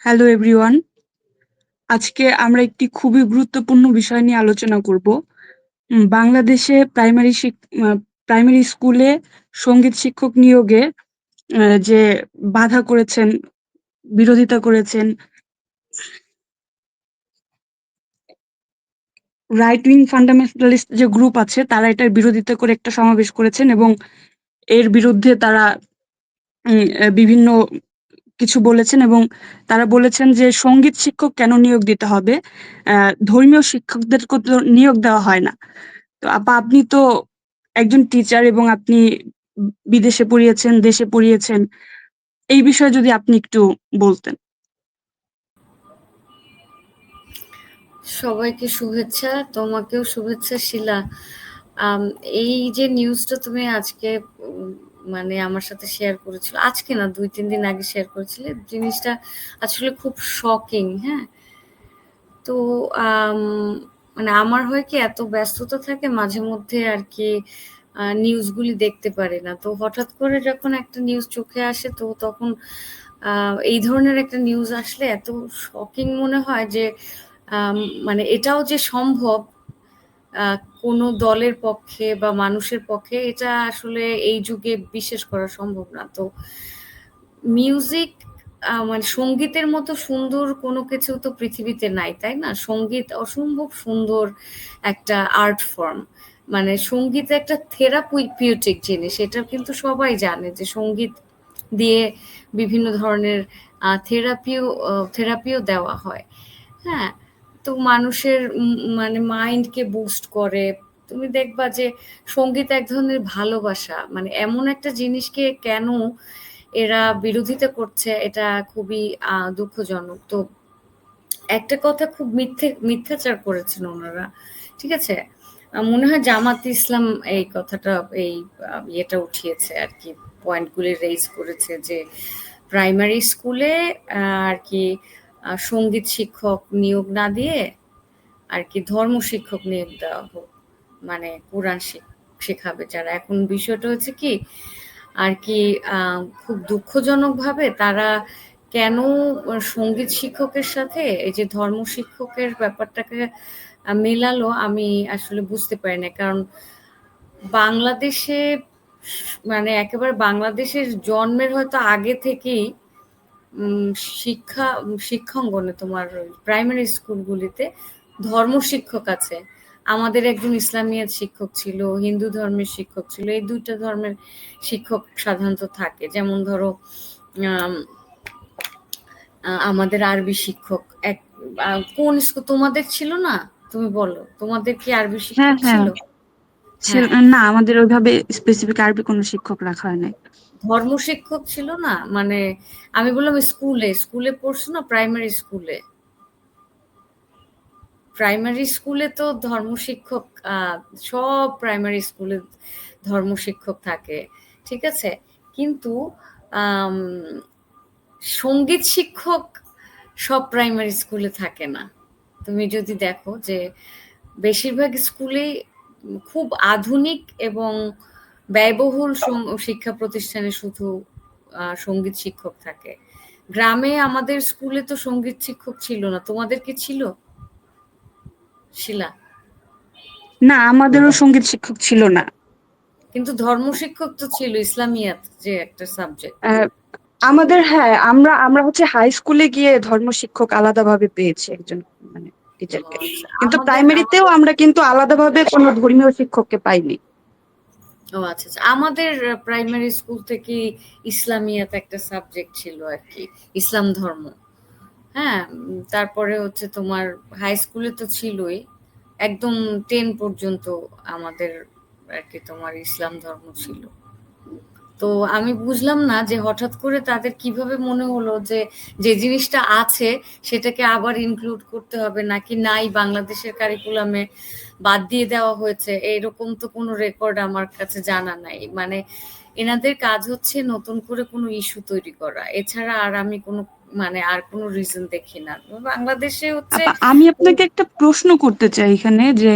Hello everyone. আজকে আমরা একটি খুবই গুরুত্বপূর্ণ বিষয় নিয়ে আলোচনা করব। বাংলাদেশে প্রাইমারি স্কুলে সঙ্গীত শিক্ষক নিয়োগে যে বাধা করেছেন, বিরোধিতা করেছেন রাইট উইং ফান্ডামেন্টালিস্ট যে গ্রুপ আছে, তারা এটার বিরোধিতা করে একটা সমাবেশ করেছেন এবং এর বিরুদ্ধে তারা বিভিন্ন কিছু বলেছেন এবং তারা বলেছেন যে সঙ্গীত শিক্ষক কেন নিয়োগ দিতে হবে, ধর্মীয় শিক্ষকদের তো নিয়োগ দেওয়া হয় না। তো আপনি তো একজন টিচার এবং আপনি বিদেশে পড়িয়েছেন, দেশে পড়িয়েছেন, এই বিষয়ে যদি আপনি একটু বলতেন। সবাইকে শুভেচ্ছা, তোমাকেও শুভেচ্ছা শিলা। আম, এই যে নিউজটা তুমি আজকে মানে আমার সাথে শেয়ার করেছিল, আজকে না 2-3 দিন আগে শেয়ার করেছিলে, জিনিসটা আসলে খুব শকিং। হ্যাঁ, তো আম, মানে আমার হয় কি, এত ব্যস্ততা থাকে মাঝে মধ্যে আর কি, নিউজগুলি দেখতে পারি না। তো হঠাৎ করে যখন একটা নিউজ চোখে আসে, তো তখন এই ধরনের একটা নিউজ আসলে এত শকিং মনে হয় যে আম, মানে এটাও যে সম্ভব কোনো দলের পক্ষে বা মানুষের পক্ষে, এটা আসলে এই যুগে বিশ্বাস করা সম্ভব না। তো মিউজিক, মানে সঙ্গীতের মতো সুন্দর কোনো কিছু তো পৃথিবীতে নাই, তাই না? সঙ্গীত অসম্ভব সুন্দর একটা আর্ট ফর্ম। মানে সঙ্গীত একটা থেরাপিউটিক জিনিস, এটা কিন্তু সবাই জানে যে সঙ্গীত দিয়ে বিভিন্ন ধরনের থেরাপিও দেওয়া হয়। হ্যাঁ, তো মানুষের মানে মাইন্ডকে বুস্ট করে। তুমি দেখবা যে সঙ্গীত এক ধরনের ভালোবাসা, মানে এমন একটা জিনিসকে কেন এরা বিরোধিতা করছে, এটা খুবই দুঃখজনক। তো একটা কথা খুব মিথ্যাচার করেছেন ওনারা, ঠিক আছে? মনে হয় জামাত ইসলাম এই কথাটা, এই ইয়েটা উঠিয়েছে আর কি, পয়েন্টগুলি রেইজ করেছে যে প্রাইমারি স্কুলে আর কি সঙ্গীত শিক্ষক নিয়োগ না দিয়ে আর কি ধর্ম শিক্ষক নিয়োগ দেওয়া হোক, মানে কোরআন শেখাবে যারা। এখন বিষয়টা হচ্ছে কি আর কি, খুব দুঃখজনকভাবে তারা কেন সঙ্গীত শিক্ষকের সাথে এই যে ধর্ম শিক্ষকের ব্যাপারটাকে মেলালো, আমি আসলে বুঝতে পারি না। কারণ বাংলাদেশে, মানে একেবারে বাংলাদেশের জন্মের হয়তো আগে থেকেই উম শিক্ষা শিক্ষাঙ্গনে তোমার প্রাইমারি স্কুলগুলিতে ধর্ম শিক্ষক আছে। আমাদের একজন ইসলামিয়াত শিক্ষক ছিল, হিন্দু ধর্মের শিক্ষক ছিল। এই ২ টা ধর্মের শিক্ষক সাধারণত থাকে। যেমন ধরো আম আমাদের আরবি শিক্ষক কোন স্কুল তোমাদের ছিল না? তুমি বলো, তোমাদের কি আরবি হ্যাঁ, শিক্ষক হ্যাঁ। ছিল? হ্যাঁ, না, আমাদের ওইভাবে স্পেসিফিক আরবি কোনো শিক্ষক রাখা হয় নাই। ধর্ম শিক্ষক ছিল না? মানে আমি বললাম স্কুলে পড়ছো না, প্রাইমারি স্কুলে? প্রাইমারি স্কুলে তো ধর্ম শিক্ষক, সব প্রাইমারি স্কুলে ধর্ম শিক্ষক থাকে, ঠিক আছে? কিন্তু আম, সঙ্গীত শিক্ষক সব প্রাইমারি স্কুলে থাকে না। তুমি যদি দেখো যে বেশিরভাগ স্কুলেই খুব আধুনিক এবং ব্যয়বহুল শিক্ষা প্রতিষ্ঠানে শুধু সঙ্গীত শিক্ষক থাকে। গ্রামে আমাদের স্কুলে তো সঙ্গীত শিক্ষক ছিল না। তোমাদের কি ছিল, শিলা? না, আমাদেরও সঙ্গীত শিক্ষক ছিল না। কিন্তু ধর্ম শিক্ষক তো ছিল, ইসলামিয়াত যে একটা সাবজেক্ট। আহ, আমাদের, হ্যাঁ, আমরা আমরা হচ্ছে হাই স্কুলে গিয়ে ধর্ম শিক্ষক আলাদাভাবে পেয়েছি একজন, মানে টিচারকে। আচ্ছা, কিন্তু আমাদের প্রাইমারিতেও আমাদের আমরা কিন্তু আলাদাভাবে কোনো ধর্মীয় শিক্ষককে পাইনি। ও আচ্ছা, আচ্ছা। আমাদের প্রাইমারি স্কুল থেকে ইসলামিয়াত একটা সাবজেক্ট ছিল আর কি, ইসলাম ধর্ম। হ্যাঁ, তারপরে হচ্ছে তোমার হাই স্কুলে তো ছিলই। একদম 10 পর্যন্ত আমাদের আর কি তোমার ইসলাম ধর্ম ছিল। তো আমি বুঝলাম না যে হঠাৎ করে তাদের কিভাবে মনে হলো যে যে জিনিসটা আছে সেটাকে আবার ইনক্লুড করতে হবে, নাকি নাই বাংলাদেশের কারিকুলামে বাদ দিয়ে দেওয়া হয়েছে, এরকম তো কোনো রেকর্ড আমার কাছে জানা নাই। মানে এনাদের কাজ হচ্ছে নতুন করে কোনো ইস্যু তৈরি করা, এছাড়া আর আমি কোনো, মানে আর কোনো রিজন দেখি না বাংলাদেশে হচ্ছে। আমি আপনাকে একটা প্রশ্ন করতে চাই এখানে যে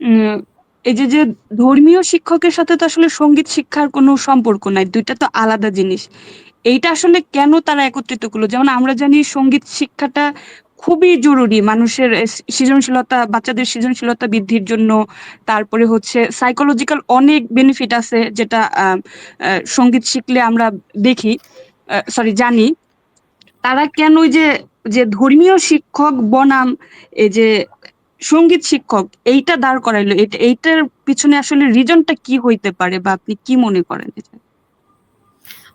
উম, এই যে যে ধর্মীয় শিক্ষকের সাথে তো আসলে সঙ্গীত শিক্ষার কোনো সম্পর্ক নাই, দুইটা তো আলাদা জিনিস। এইটা আসলে কেন তারা একত্রিত করলো? যেমন আমরা জানি সঙ্গীত শিক্ষাটা খুবই জরুরি মানুষের সৃজনশীলতা, বাচ্চাদের সৃজনশীলতা বৃদ্ধির জন্য। তারপরে হচ্ছে সাইকোলজিক্যাল অনেক বেনিফিট আছে, যেটা সঙ্গীত শিখলে আমরা দেখি, জানি। তারা কেন ওই যে যে ধর্মীয় শিক্ষক বনাম এই যে সঙ্গীত শিক্ষক এইটা দাঁড় করাইলো? এইটার পিছনে আসলে রিজনটা কি হইতে পারে, বা আপনি কি মনে করেন এটা?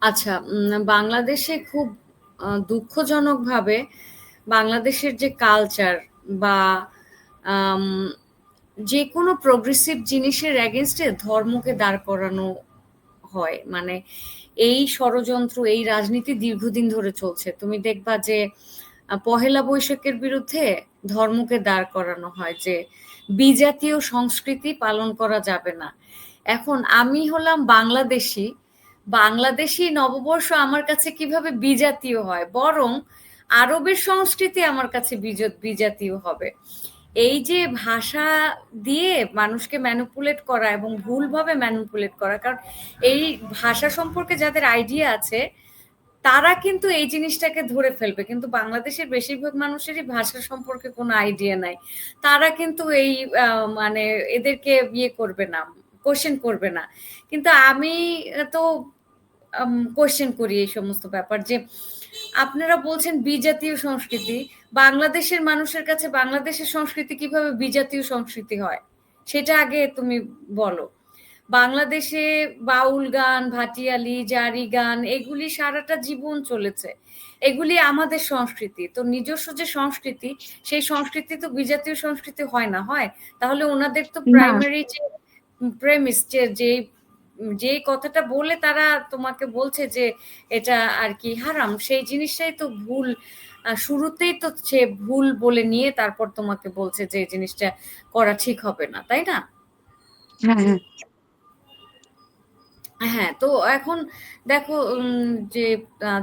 আচ্ছা, বাংলাদেশে খুব দুঃখজনকভাবে বাংলাদেশের যে কালচার বা আম যেকোনো প্রোগ্রেসিভ জিনিসের এগেইনস্টে ধর্মকে দাঁড় করানো হয়। মানে এই ষড়যন্ত্র, এই রাজনীতি দীর্ঘদিন ধরে চলছে। তুমি দেখবা যে পহেলা বৈশাখের বিরুদ্ধে ধর্মকে দাঁড় করানো হয় যে বিজাতীয় সংস্কৃতি পালন করা যাবে না। এখন আমি হলাম বাংলাদেশী, বাংলাদেশী নববর্ষ আমার কাছে কিভাবে বিজাতীয় হয়? বরং আরবের সংস্কৃতি আমার কাছে বিজাতীয় হবে। এই যে ভাষা দিয়ে মানুষকে ম্যানিপুলেট করা এবং ভুলভাবে ম্যানিপুলেট করা, কারণ এই ভাষা সম্পর্কে যাদের আইডিয়া আছে তারা কিন্তু এই জিনিসটাকে ধরে ফেলবে, কিন্তু বাংলাদেশের বেশিরভাগ মানুষেরই ভাষা সম্পর্কে কোনো আইডিয়া নাই। তারা কিন্তু এই মানে এদেরকে ইয়ে করবে না, কোশ্চেন করবে না। কিন্তু আমি তো কোশ্চেন করি এই সমস্ত ব্যাপার যে আপনারা বলছেন বিজাতীয় সংস্কৃতি, বাংলাদেশের মানুষের কাছে বাংলাদেশের সংস্কৃতি কিভাবে বিজাতীয় সংস্কৃতি হয় সেটা আগে তুমি বলো। বাংলাদেশে বাউল গান, ভাটিয়ালি, জারি গান এগুলি সারাটা জীবন চলেছে। এগুলি আমাদের সংস্কৃতি। তো নিজস্ব যে সংস্কৃতি, সেই সংস্কৃতি তো বিজাতীয় সংস্কৃতি হয় না, হয়? তাহলে ওনাদের তো না। প্রাইমারি যে প্রেমিস যে কথাটা বলে তারা তোমাকে বলছে যে এটা আর কি হারাম, সেই জিনিসটাই তো ভুল। শুরুতেই তো সে ভুল বলে নিয়ে তারপর তোমাকে বলছে যে এই জিনিসটা করা ঠিক হবে না, তাই না? হ্যাঁ, হ্যাঁ। হ্যাঁ, তো এখন দেখো যে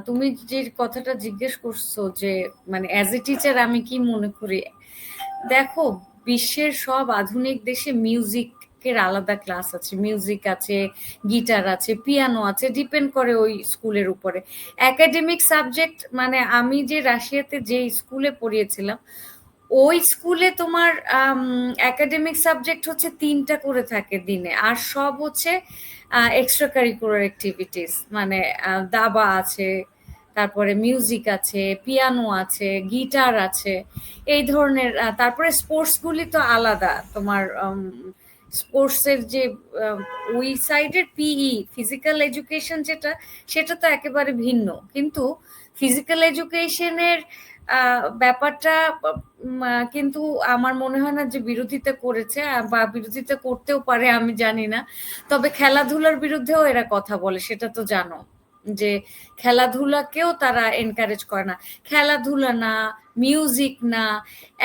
তুমি যে কথাটা জিজ্ঞেস করছো যে মানে অ্যাজ এ টিচার আমি কি মনে করি, দেখো বিশ্বের সব আধুনিক দেশে মিউজিকের আলাদা ক্লাস আছে, মিউজিক আছে, গিটার আছে, পিয়ানো আছে, ডিপেন্ড করে ওই স্কুলের উপরে। একাডেমিক সাবজেক্ট মানে আমি যে রাশিয়াতে যে স্কুলে পড়িয়েছিলাম ওই স্কুলে তোমার একাডেমিক সাবজেক্ট হচ্ছে ৩টা করে থাকে দিনে, আর সব হচ্ছে এক্সট্রা কারিকুলার অ্যাক্টিভিটিস, মানে দাবা আছে, তারপরে মিউজিক আছে, পিয়ানো আছে, গিটার আছে, এই ধরনের। তারপরে স্পোর্টস গুলি তো আলাদা তোমার। স্পোর্টস এর যে আহ, ওই সাইডের পিই ফিজিক্যাল এডুকেশন যেটা, সেটা তো একেবারে ভিন্ন। কিন্তু ফিজিক্যাল এডুকেশনের ব্যাপারটা কিন্তু আমার মনে হয় না যে বিরোধিতা করেছে, বা বিরোধিতা করতেও পারে, আমি জানি না। তবে খেলাধুলার বিরুদ্ধেও এরা কথা বলে, সেটা তো জানো যে খেলাধুলাকেও তারা এনকারেজ করে না। খেলাধুলা না, মিউজিক না,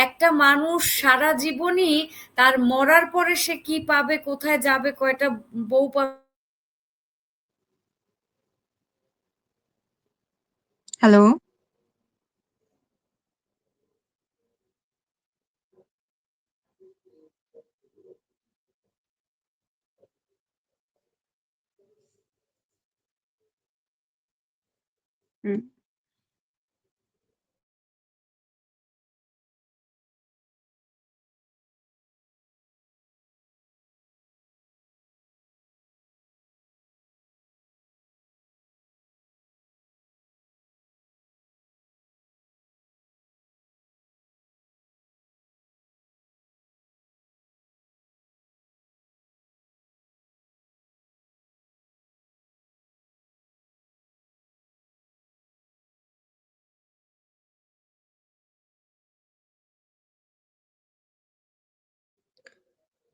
একটা মানুষ সারা জীবনই তার মরার পরে সে কি পাবে, কোথায় যাবে, কয়টা বউ পাবে। হ্যালো। হুম।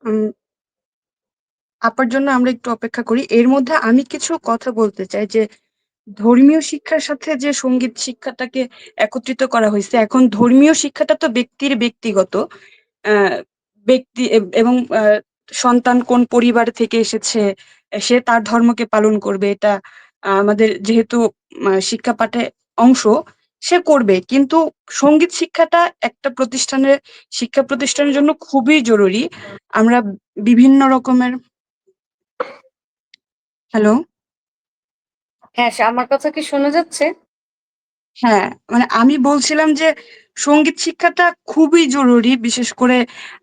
উম, আপার জন্য আমরা একটু অপেক্ষা করি। এর মধ্যে আমি কিছু কথা বলতে চাই যে ধর্মীয় শিক্ষার সাথে যে সঙ্গীত শিক্ষাটাকে একত্রিত করা হয়েছে, এখন ধর্মীয় শিক্ষাটা তো ব্যক্তির ব্যক্তিগত, আহ ব্যক্তি এবং সন্তান কোন পরিবার থেকে এসেছে, সে তার ধর্মকে পালন করবে, এটা আমাদের যেহেতু শিক্ষা পাঠে অংশ, সে করবে। কিন্তু সঙ্গীত শিক্ষাটা একটা প্রতিষ্ঠানের, শিক্ষা প্রতিষ্ঠানের জন্য খুবই জরুরি। আমরা বিভিন্ন রকমের। হ্যালো। হ্যাঁ, আমার কথা কি শোনা যাচ্ছে? হ্যাঁ, মানে আমি বলছিলাম যে সঙ্গীত শিক্ষাটা খুবই জরুরি। বিশেষ করে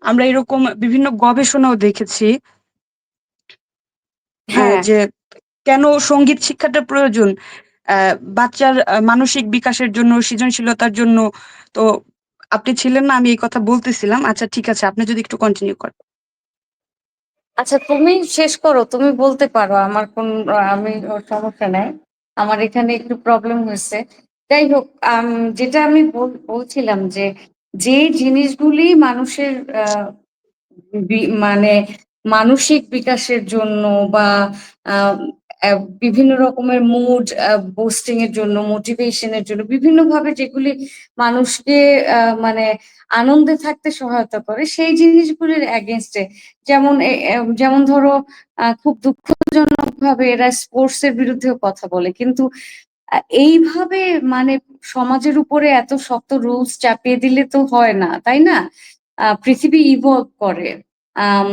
আমরা এরকম বিভিন্ন গবেষণাও দেখেছি, হ্যাঁ, যে কেন সঙ্গীত শিক্ষাটা প্রয়োজন বাচ্চার মানসিক বিকাশের জন্য, সৃজনশীলতার জন্য। তো আপনি ছিলেন না, আমি এই কথা বলতেছিলাম। আচ্ছা ঠিক আছে, আপনি যদি একটু কন্টিনিউ করেন। আচ্ছা তুমি শেষ করো, তুমি বলতে পারো, আমার কোন আমি সমস্যা নাই, আমার এখানে একটু প্রবলেম হয়েছে। যাই হোক, যেটা আমি বলছিলাম যে যে জিনিসগুলি মানুষের মানে মানসিক বিকাশের জন্য বা আহ, বিভিন্ন রকমের মুড বুস্টিং এর জন্য, মোটিভেশনের জন্য, বিভিন্ন ভাবে যেগুলি মানুষকে মানে আনন্দে থাকতে সহায়তা করে, সেই জিনিসগুলির এগেনস্টে, যেমন ধরো খুব দুঃখজনক ভাবে এরা স্পোর্টস এর বিরুদ্ধেও কথা বলে, কিন্তু এইভাবে মানে সমাজের উপরে এত শক্ত রুলস চাপিয়ে দিলে তো হয় না, তাই না? পৃথিবী ইভলভ করে। আম,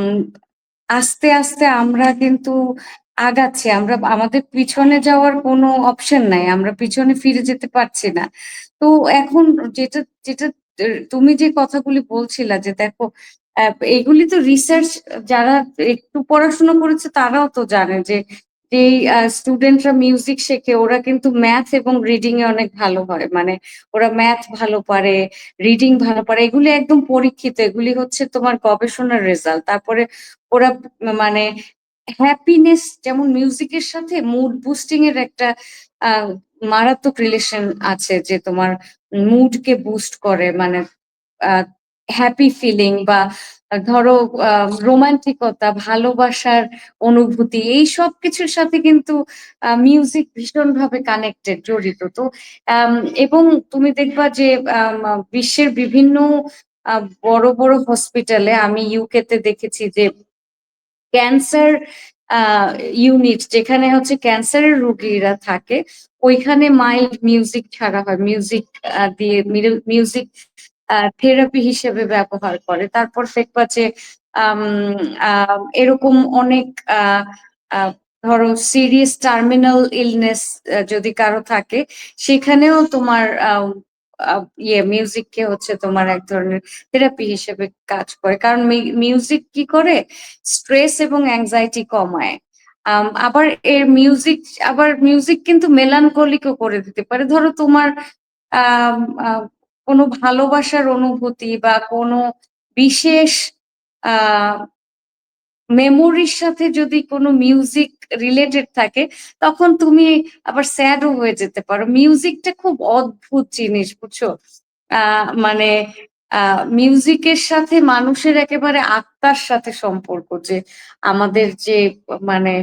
আস্তে আস্তে আমরা কিন্তু আগাচ্ছি, আমরা আমাদের পিছনে যাওয়ার কোনো অপশন নাই, আমরা পিছনে ফিরে যেতে পারছি না। তো এখন যেটা যেটা তুমি যে কথাগুলি বলছিলা যে দেখো, এগুলি তো রিসার্চ, যারা একটু পড়াশোনা করেছে তারাও তো জানে যে এই স্টুডেন্টরা মিউজিক শেখে ওরা কিন্তু ম্যাথ এবং রিডিং এ অনেক ভালো হয়, মানে ওরা ম্যাথ ভালো পারে, রিডিং ভালো পারে, এগুলি একদম পরীক্ষিত, এগুলি হচ্ছে তোমার গবেষণার রেজাল্ট। তারপরে ওরা মানে হ্যাপিনেস, যেমন মিউজিকের সাথে মুড বুস্টিং এর একটা আহ, মারাত্মক রিলেশন আছে, যে তোমার মুড কে বুস্ট করে, মানে হ্যাপি ফিলিং বা ধরো রোমান্টিকতা, ভালোবাসার অনুভূতি, এই সব কিছুর সাথে কিন্তু মিউজিক ভীষণ ভাবে কানেক্টেড, জড়িত। তো আম, এবং তুমি দেখবা যে বিশ্বের বিভিন্ন বড় বড় হসপিটালে, আমি ইউকে তে দেখেছি যে ক্যান্সার ইউনিট যেখানে হচ্ছে ক্যান্সারের রোগীরা থাকে, ওইখানে মাইল্ড মিউজিক ছাড়া হয়, মিউজিক দিয়ে মিউজিক থেরাপি হিসেবে ব্যবহার করে। তারপর দেখবা যে আম, এরকম অনেক আহ, আহ, ধরো সিরিয়াস টার্মিনাল ইলনেস যদি কারো থাকে, সেখানেও তোমার মিউজিককে হচ্ছে তোমার এক ধরনের থেরাপি হিসেবে কাজ করে, কারণ মিউজিক কি করে, স্ট্রেস এবং অ্যাংজাইটি কমায়। আবার মিউজিক কিন্তু মেলানকলিকও করে দিতে পারে। ধরো তোমার আম, আম, কোনো ভালোবাসার অনুভূতি বা কোনো বিশেষ আহ মেমোরির সাথে যদি কোনো মিউজিক রিলেটেড থাকে, তখন তুমি আবার স্যাডও হয়ে যেতে পারো। মিউজিকটা খুব অদ্ভুত জিনিস, বুঝছো? মানে মিউজিকের সাথে মানুষের একেবারে আত্মার সাথে সম্পর্ক, যে আমাদের যে মানে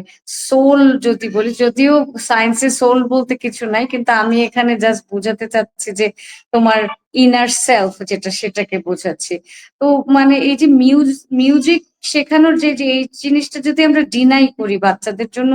সোল যদি বলি, যদিও সায়েন্সে সোল বলতে কিছু নাই, কিন্তু আমি এখানে জাস্ট বোঝাতে চাচ্ছি যে তোমার ইনার সেলফ যেটা, সেটাকে বোঝাচ্ছি। তো মানে এই যে মিউজিক শেখানোর যে যে এই জিনিসটা যদি আমরা ডিনাই করি বাচ্চাদের জন্য,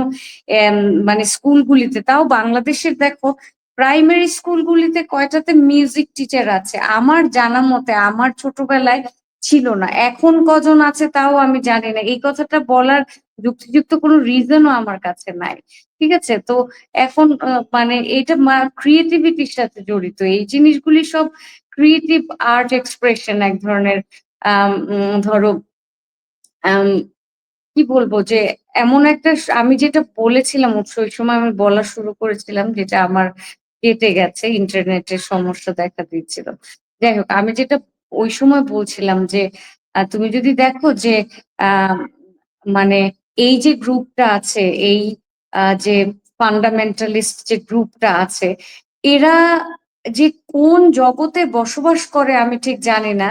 এম, মানে স্কুলগুলিতে, তাও বাংলাদেশের দেখো প্রাইমারি স্কুলগুলিতে কয়টাতে মিউজিক টিচার আছে? আমার জানা মতে আমার ছোটবেলায় ছিল না, এখন কজন আছে তাও আমি জানি না। এই কথাটা বলার যুক্তিযুক্ত কোনো রিজনও আমার কাছে নাই। ঠিক আছে, তো এখন মানে এটা ক্রিয়েটিভিটির সাথে জড়িত, এই জিনিসগুলি সব ক্রিয়েটিভ আর্ট এক্সপ্রেশন এক ধরনের। ধরো কি বলবো যে এমন একটা আমি যেটা বলেছিলাম ওই সময় আমি বলা শুরু করেছিলাম, যেটা আমার কেটে গেছে, ইন্টারনেটের সমস্যা দেখা দিচ্ছিল। যাই হোক, আমি যেটা ওই সময় বলছিলাম যে তুমি যদি দেখো যে আহ মানে এই যে গ্রুপটা আছে, এই যে ফান্ডামেন্টালিস্ট যে গ্রুপটা আছে, এরা যে কোন জগতে বসবাস করে আমি ঠিক জানি না,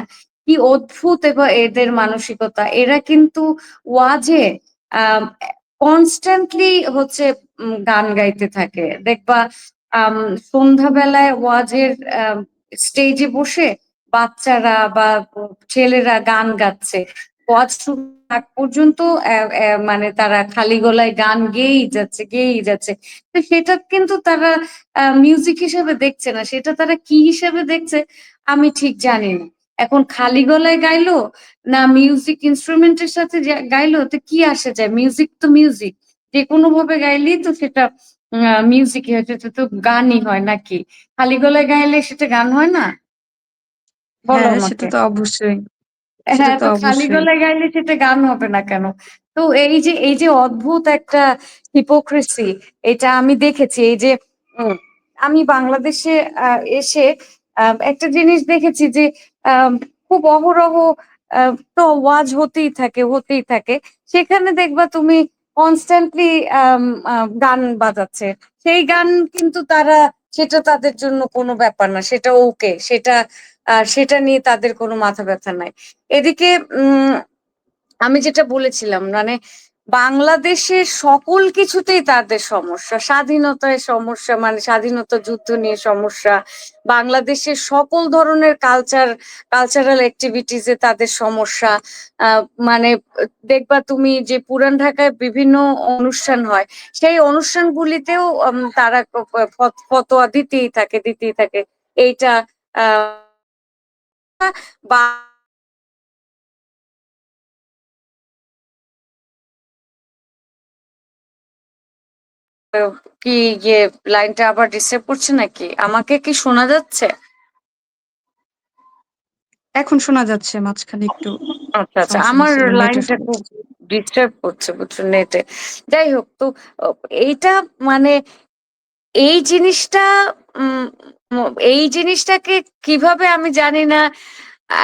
কি অদ্ভুত এবং এদের মানসিকতা। এরা কিন্তু ওয়াজে কনস্ট্যান্টলি হচ্ছে গান গাইতে থাকে, দেখবা আম, সন্ধ্যাবেলায় ওয়াজের স্টেজে বসে বাচ্চারা বা ছেলেরা গান গাচ্ছে, ওয়াজ শুরু আগ পর্যন্ত মানে তারা খালি গলায় গান গেয়েই যাচ্ছে, গেয়েই যাচ্ছে। তো সেটা কিন্তু তারা মিউজিক হিসেবে দেখছে না, সেটা তারা কি হিসেবে দেখছে আমি ঠিক জানি না। এখন খালি গলায় গাইলো না মিউজিক ইনস্ট্রুমেন্টের সাথে গাইলো, তো কি আসে যায়, মিউজিক তো মিউজিক, যে কোনো ভাবে গাইলেই তো সেটা মিউজিক হয়, সেটা তো গানই হয় নাকি? খালি গলায় গাইলে সেটা গান হয় না? বলো হ্যাঁ, সেটা আমাকে। তো অবশ্যই, সেটা হ্যাঁ, তো তো খালি অবশ্যই। গলায় গাইলে সেটা গান হবে না কেন? তো এই যে অদ্ভুত একটা হিপোক্রিসি, এটা আমি দেখেছি। এই যে উম, আমি বাংলাদেশে এসে একটা জিনিস দেখেছি যে আম, খুব অহরহ তো ওয়াজ হতেই থাকে। সেখানে দেখবা তুমি কনস্ট্যান্টলি গান বাজাচ্ছে। সেই গান কিন্তু সেটা তাদের জন্য কোনো ব্যাপার না, সেটা ওকে, সেটা নিয়ে তাদের কোনো মাথা ব্যথা নাই। এদিকে উম আমি যেটা বলেছিলাম, মানে বাংলাদেশের সকল কিছুতেই তাদের সমস্যা, স্বাধীনতায় সমস্যা, মানে স্বাধীনতা যুদ্ধ নিয়ে সমস্যা, বাংলাদেশের সকল ধরনের কালচারাল অ্যাক্টিভিটিসে তাদের সমস্যা। আহ, মানে দেখবা তুমি যে পুরান ঢাকায় বিভিন্ন অনুষ্ঠান হয়, সেই অনুষ্ঠানগুলিতেও তারা ফতোয়া দিতেই থাকে এইটা বা কি ইয়ে, লাইনটা আবার ডিস্টার্ব করছে নাকি? আমাকে কি শোনা যাচ্ছে? এখন শোনা যাচ্ছে, মাঝখানে একটু আচ্ছা আচ্ছা, সমস্যা আমার হয়েছিল, নেটের লাইনটা খুব সমস্যা ছিল। ডিস্টার্ব করছে বুঝছো, নেটে। যাই হোক, তো এইটা মানে এই জিনিসটা উম এই জিনিসটাকে কিভাবে আমি জানি না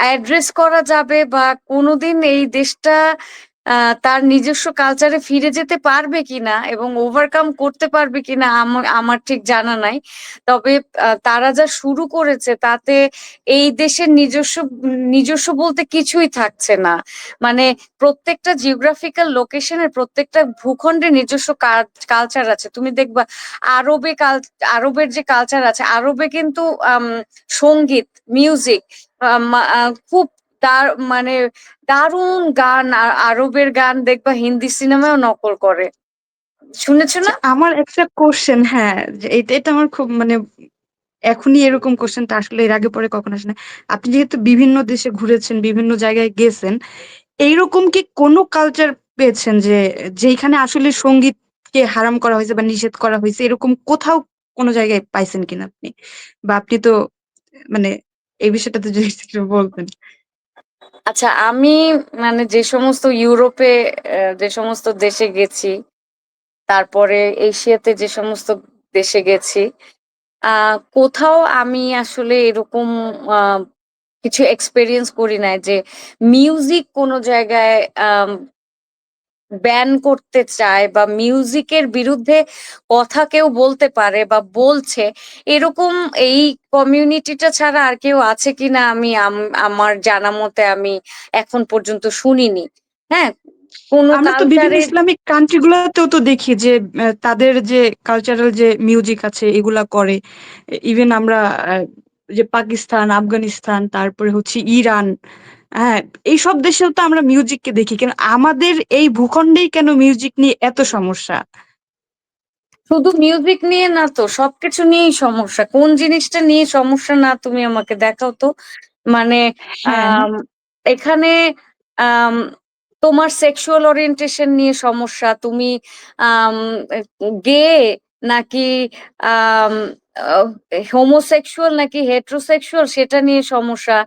অ্যাড্রেস করা যাবে, বা কোনোদিন এই দেশটা তার নিজস্ব কালচারে ফিরে যেতে পারবে কিনা এবং ওভারকাম করতে পারবে কিনা আমার ঠিক জানা নাই। তবে তারা যা শুরু করেছে তাতে এই দেশের নিজস্ব বলতে কিছুই থাকছে না। মানে প্রত্যেকটা জিওগ্রাফিক্যাল লোকেশনের, প্রত্যেকটা ভূখণ্ডে নিজস্ব কালচার আছে। তুমি দেখবা আরবের যে কালচার আছে, আরবে কিন্তু আম, সঙ্গীত, মিউজিক খুব মানে দারুণ গান, আরবের গান দেখবা হিন্দি সিনেমাও নকল করে। শুনেছো আচ্ছা, না? আমার একটা কোশ্চেন, হ্যাঁ, যে এটা আমার খুব মানে এখনই এরকম কোশ্চেনটা আসলে এর আগে পরে কখনো আসে না। আপনি যেহেতু বিভিন্ন দেশে ঘুরেছেন, বিভিন্ন জায়গায় গেছেন, এইরকম কি কোনো কালচার পেয়েছেন যে যেখানে আসলে সঙ্গীতকে হারাম করা হয়েছে বা নিষেধ করা হয়েছে, এরকম কোথাও কোনো জায়গায় পাইছেন কিনা আপনি? বা আপনি তো মানে এই বিষয়টাতে যদি একটু বলতেন। আচ্ছা, আমি মানে যে সমস্ত ইউরোপে যে সমস্ত দেশে গেছি, তারপরে এশিয়াতে যে সমস্ত দেশে গেছি, কোথাও আমি আসলে এরকম আহ কিছু এক্সপেরিয়েন্স করি নাই যে মিউজিক কোনো জায়গায় ব্যান করতে চায় বা মিউজিকের বিরুদ্ধে কথা কেউ বলতে পারে বা বলছে, এরকম এই কমিউনিটিটা ছাড়া আর কেউ আছে কিনা আমি আমার জানা মতে আমি এখন পর্যন্ত শুনিনি। হ্যাঁ, কোনো আমরা তো বিভিন্ন কালচারের ইসলামিক কান্ট্রি গুলাতেও তো দেখি যে তাদের যে কালচারাল যে মিউজিক আছে এগুলা করে। ইভেন আমরা আহ, যে পাকিস্তান, আফগানিস্তান, তারপরে হচ্ছে ইরান, হ্যাঁ, এইসব দেশেও তো আমরা মিউজিককে দেখি। কেন আমাদের এই ভূখণ্ডেই কেন মিউজিক নিয়ে এত সমস্যা? শুধু মিউজিক নিয়ে না তো, সবকিছু নিয়েই সমস্যা। কোন জিনিসটা নিয়ে সমস্যা না তুমি আমাকে দেখাও তো। মানে হ্যাঁ, আম, এখানে আম, তোমার সেক্সুয়াল ওরিয়েন্টেশন নিয়ে সমস্যা, তুমি গে নাকি হোমোসেক্সুয়াল নাকি হেটারোসেক্সুয়াল সেটা নিয়ে সমস্যা।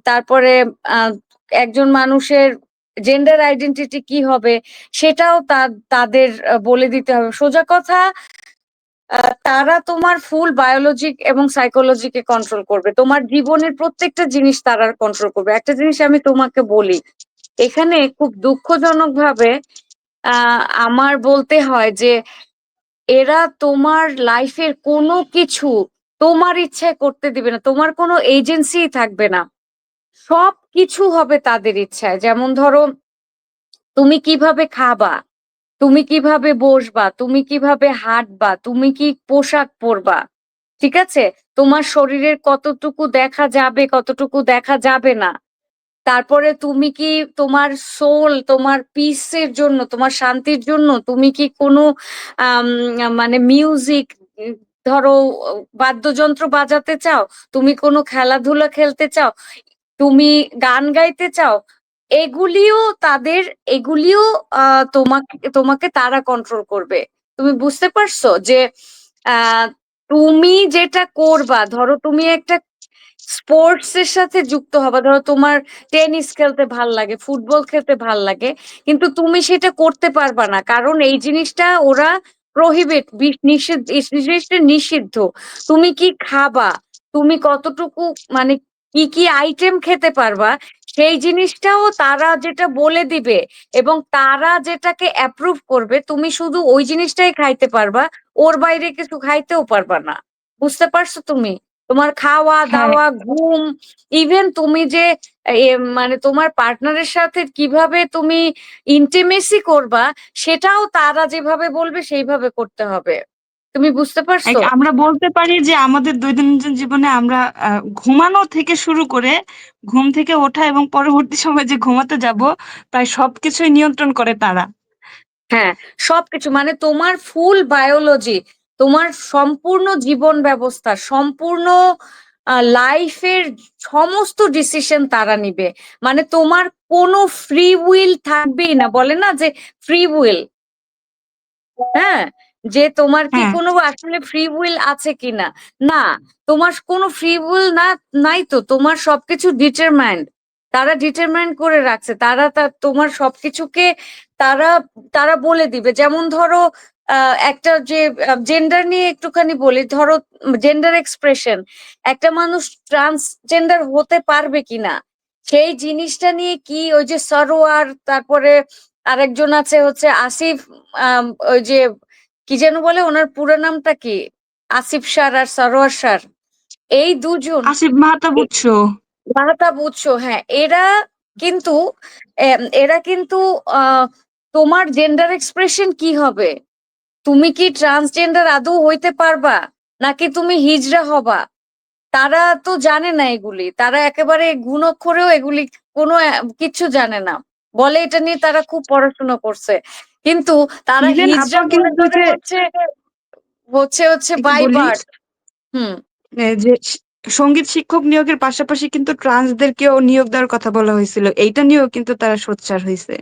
তারপরে আহ, একজন মানুষের জেন্ডার আইডেন্টিটি কি হবে সেটাও তাদের বলে দিতে হবে। সোজা কথা, তারা তোমার ফুল বায়োলজিক এবং সাইকোলজিকে কন্ট্রোল করবে, তোমার জীবনের প্রত্যেকটা জিনিস তারা কন্ট্রোল করবে। একটা জিনিস আমি তোমাকে বলি, এখানে খুব দুঃখজনক ভাবে আমার বলতে হয় যে এরা তোমার লাইফের কোনো কিছু তোমার ইচ্ছায় করতে দিবে না, তোমার কোনো এজেন্সি থাকবে না, সব কিছু হবে তাদের ইচ্ছায়। যেমন ধরো, তুমি কিভাবে খাবা, তুমি কিভাবে বসবা, তুমি কিভাবে হাঁটবা, তুমি কি পোশাক পরবা, ঠিক আছে, তোমার শরীরের কতটুকু দেখা যাবে কতটুকু দেখা যাবে না, তারপরে তুমি কি তোমার সোল, তোমার পিসের জন্য, তোমার শান্তির জন্য তুমি কি কোনো আম, মানে মিউজিক, ধরো বাদ্যযন্ত্র বাজাতে চাও, তুমি কোনো খেলাধুলা খেলতে চাও, তুমি গান গাইতে চাও, এগুলিও তাদের, এগুলিও তোমাকে তোমাকে তারা কন্ট্রোল করবে। তুমি বুঝতে পারছো যে আহ তুমি যেটা করবা, ধরো তুমি একটা স্পোর্টস এর সাথে যুক্ত হবা, ধরো তোমার টেনিস খেলতে ভাল লাগে, ফুটবল খেলতে ভাল লাগে, কিন্তু তুমি সেটা করতে পারবা না, কারণ এই জিনিসটা ওরা প্রহিবিট, নিষিদ্ধ, এই জিনিসটা নিষিদ্ধ। তুমি কি খাবা, তুমি কতটুকু, মানে কি কি আইটেম খেতে পারবা, সেই জিনিসটাও তারা যেটা বলে দিবে এবং তারা যেটাকে অ্যাপ্রুভ করবে, তুমি শুধু ওই জিনিসটাই খাইতে পারবা, ওর বাইরে কিছু খাইতেও পারবা না। বুঝতে পারছো তুমি? তোমার খাওয়া হ্যাঁ, দাওয়া, ঘুম, ইভেন তুমি যে মানে তোমার পার্টনারের সাথে কিভাবে তুমি ইন্টিমেসি করবা, সেটাও তারা যেভাবে বলবে সেইভাবে করতে হবে। তুমি বুঝতে পারছো? আমরা বলতে পারি যে আমাদের দৈনন্দিন জীবনে আমরা ঘুমানো থেকে শুরু করে ঘুম থেকে ওঠা এবং পরবর্তী সময় যে ঘুমাতে যাব, প্রায় সবকিছুই নিয়ন্ত্রণ করে তারা। হ্যাঁ, সবকিছু, মানে তোমার ফুল বায়োলজি, তোমার সম্পূর্ণ জীবন ব্যবস্থা, সম্পূর্ণ লাইফের সমস্ত ডিসিশন তারা নিবে। মানে তোমার কোনো ফ্রি উইল থাকবেই না, বলে না যে ফ্রি উইল, হ্যাঁ, যে তোমার কি হ্যাঁ, কোনো আসলে ফ্রি উইল আছে কিনা, না, তোমার কোনো ফ্রি উইল না, নাই তো, তোমার সবকিছু ডিটারমাইন্ড, তারা ডিটারমাইন্ড করে রাখছে, তারা তোমার সবকিছুকে তারা তারা বলে দিবে। যেমন ধরো একটা যে জেন্ডার নিয়ে একটুখানি বলি, ধরো জেন্ডার এক্সপ্রেশন, একটা মানুষ ট্রান্সজেন্ডার হতে পারবে কিনা সেই জিনিসটা নিয়ে কি, ওই যে সরোয়ার, তারপরে আরেকজন আছে হচ্ছে আসিফ, ওই যে কি যেন বলে, ওনার পুরো নামটা কি, আসিফ স্যার আর সরোয়ার স্যার, এই দুজন, আসিফ মাহতাব উৎস। মাহতা বুঝছো, হ্যাঁ, এরা কিন্তু এরা কিন্তু আহ তোমার জেন্ডার এক্সপ্রেশন কি হবে, তুমি কি ট্রান্সজেন্ডার আদৌ হইতে পারবা নাকি তুমি হিজড়া হবা, তারা তো জানে না এগুলি, তারা একেবারে গুণক্ষরেও এগুলি কোনো কিচ্ছু জানে না, বলে এটা নিয়ে তারা খুব পড়াশোনা করছে, কিন্তু তারা ইভেন আপা হিজড়া মনে কিন্তু করে যে, হচ্ছে হচ্ছে হচ্ছে একটু বাই বলি, বার্থ। হুম। যে সঙ্গীত শিক্ষক নিয়োগের পাশাপাশি কিন্তু ট্রান্সদেরকেও নিয়োগ দেওয়ার কথা বলা হয়েছিল, এইটা নিয়েও কিন্তু তারা সোচ্চার হয়েছে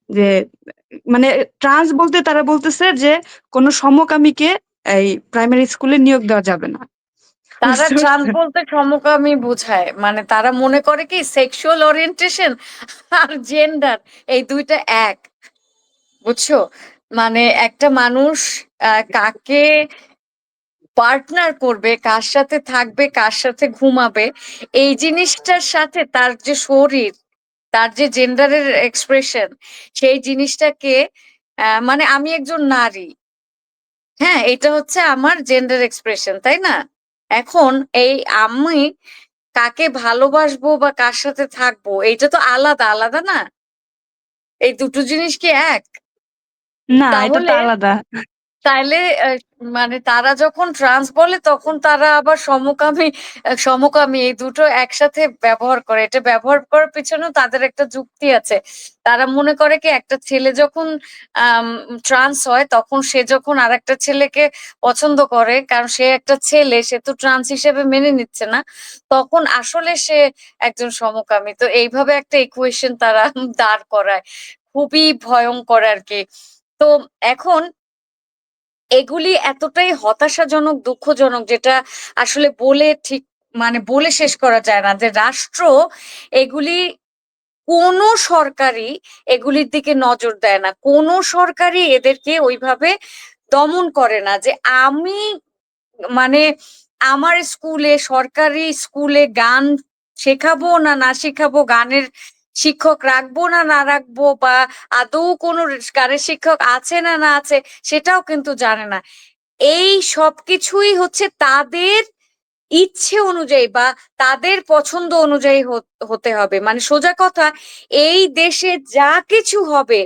যে, মানে ট্রান্স বলতে তারা বলতেছে যে কোনো সমকামীকে এই প্রাইমারি স্কুলে নিয়োগ দেওয়া যাবে না। তারা বুঝতে ট্রান্স পারছেন? বলতে সমকামী বোঝায়, মানে তারা মনে করে কি সেক্সুয়াল ওরিয়েন্টেশন আর জেন্ডার এই দুইটা এক, বুঝছো? মানে একটা মানুষ কাকে পার্টনার করবে, কার সাথে থাকবে, কার সাথে ঘুমাবে, এই জিনিসটার সাথে তার যে শরীর, তার যে জেন্ডারের এক্সপ্রেশন, সেই জিনিসটাকে মানে আমি একজন নারী, হ্যাঁ, এটা হচ্ছে আমার জেন্ডার এক্সপ্রেশন, তাই না? এখন এই আমি কাকে ভালোবাসবো বা কার সাথে থাকবো, এইটা তো আলাদা আলাদা না, এই দুটো জিনিস কি এক? না, এটা তো তাহলে আলাদা। তাইলে মানে তারা যখন ট্রান্স বলে তখন তারা আবার সমকামী, সমকামী এই দুটো একসাথে ব্যবহার করে, এটা ব্যবহার করার পিছনেও তাদের একটা যুক্তি আছে। তারা মনে করে কি একটা ছেলে যখন ট্রান্স হয় তখন সে যখন আরেকটা ছেলেকে পছন্দ করে, কারণ সে একটা ছেলে, সে তো ট্রান্স হিসেবে মেনে নিচ্ছে না, তখন আসলে সে একজন সমকামী। তো এইভাবে একটা ইকুয়েশন তারা দাঁড় করায়, খুবই ভয়ঙ্কর আর কি। তো এখন এগুলি এতটাই হতাশাজনক, দুঃখজনক, যেটা আসলে বলে ঠিক, মানে বলে শেষ করা যায় না, যে রাষ্ট্র এগুলি, কোনো সরকারই এগুলির দিকে নজর দেয় না, কোনো সরকারই এদেরকে ওইভাবে দমন করে না, যে আমি মানে আমার স্কুলে, সরকারি স্কুলে গান শেখাবো না না শেখাবো, গানের শিক্ষক রাখবো না না রাখবো, বা আদৌ কোনো গানের শিক্ষক আছে না না আছে, সেটাও কিন্তু জানে না। এই সবকিছুই হচ্ছে তাদের ইচ্ছে অনুযায়ী বা তাদের পছন্দ অনুযায়ী হতে হবে, মানে সোজা কথা, এই দেশে যা কিছু হবে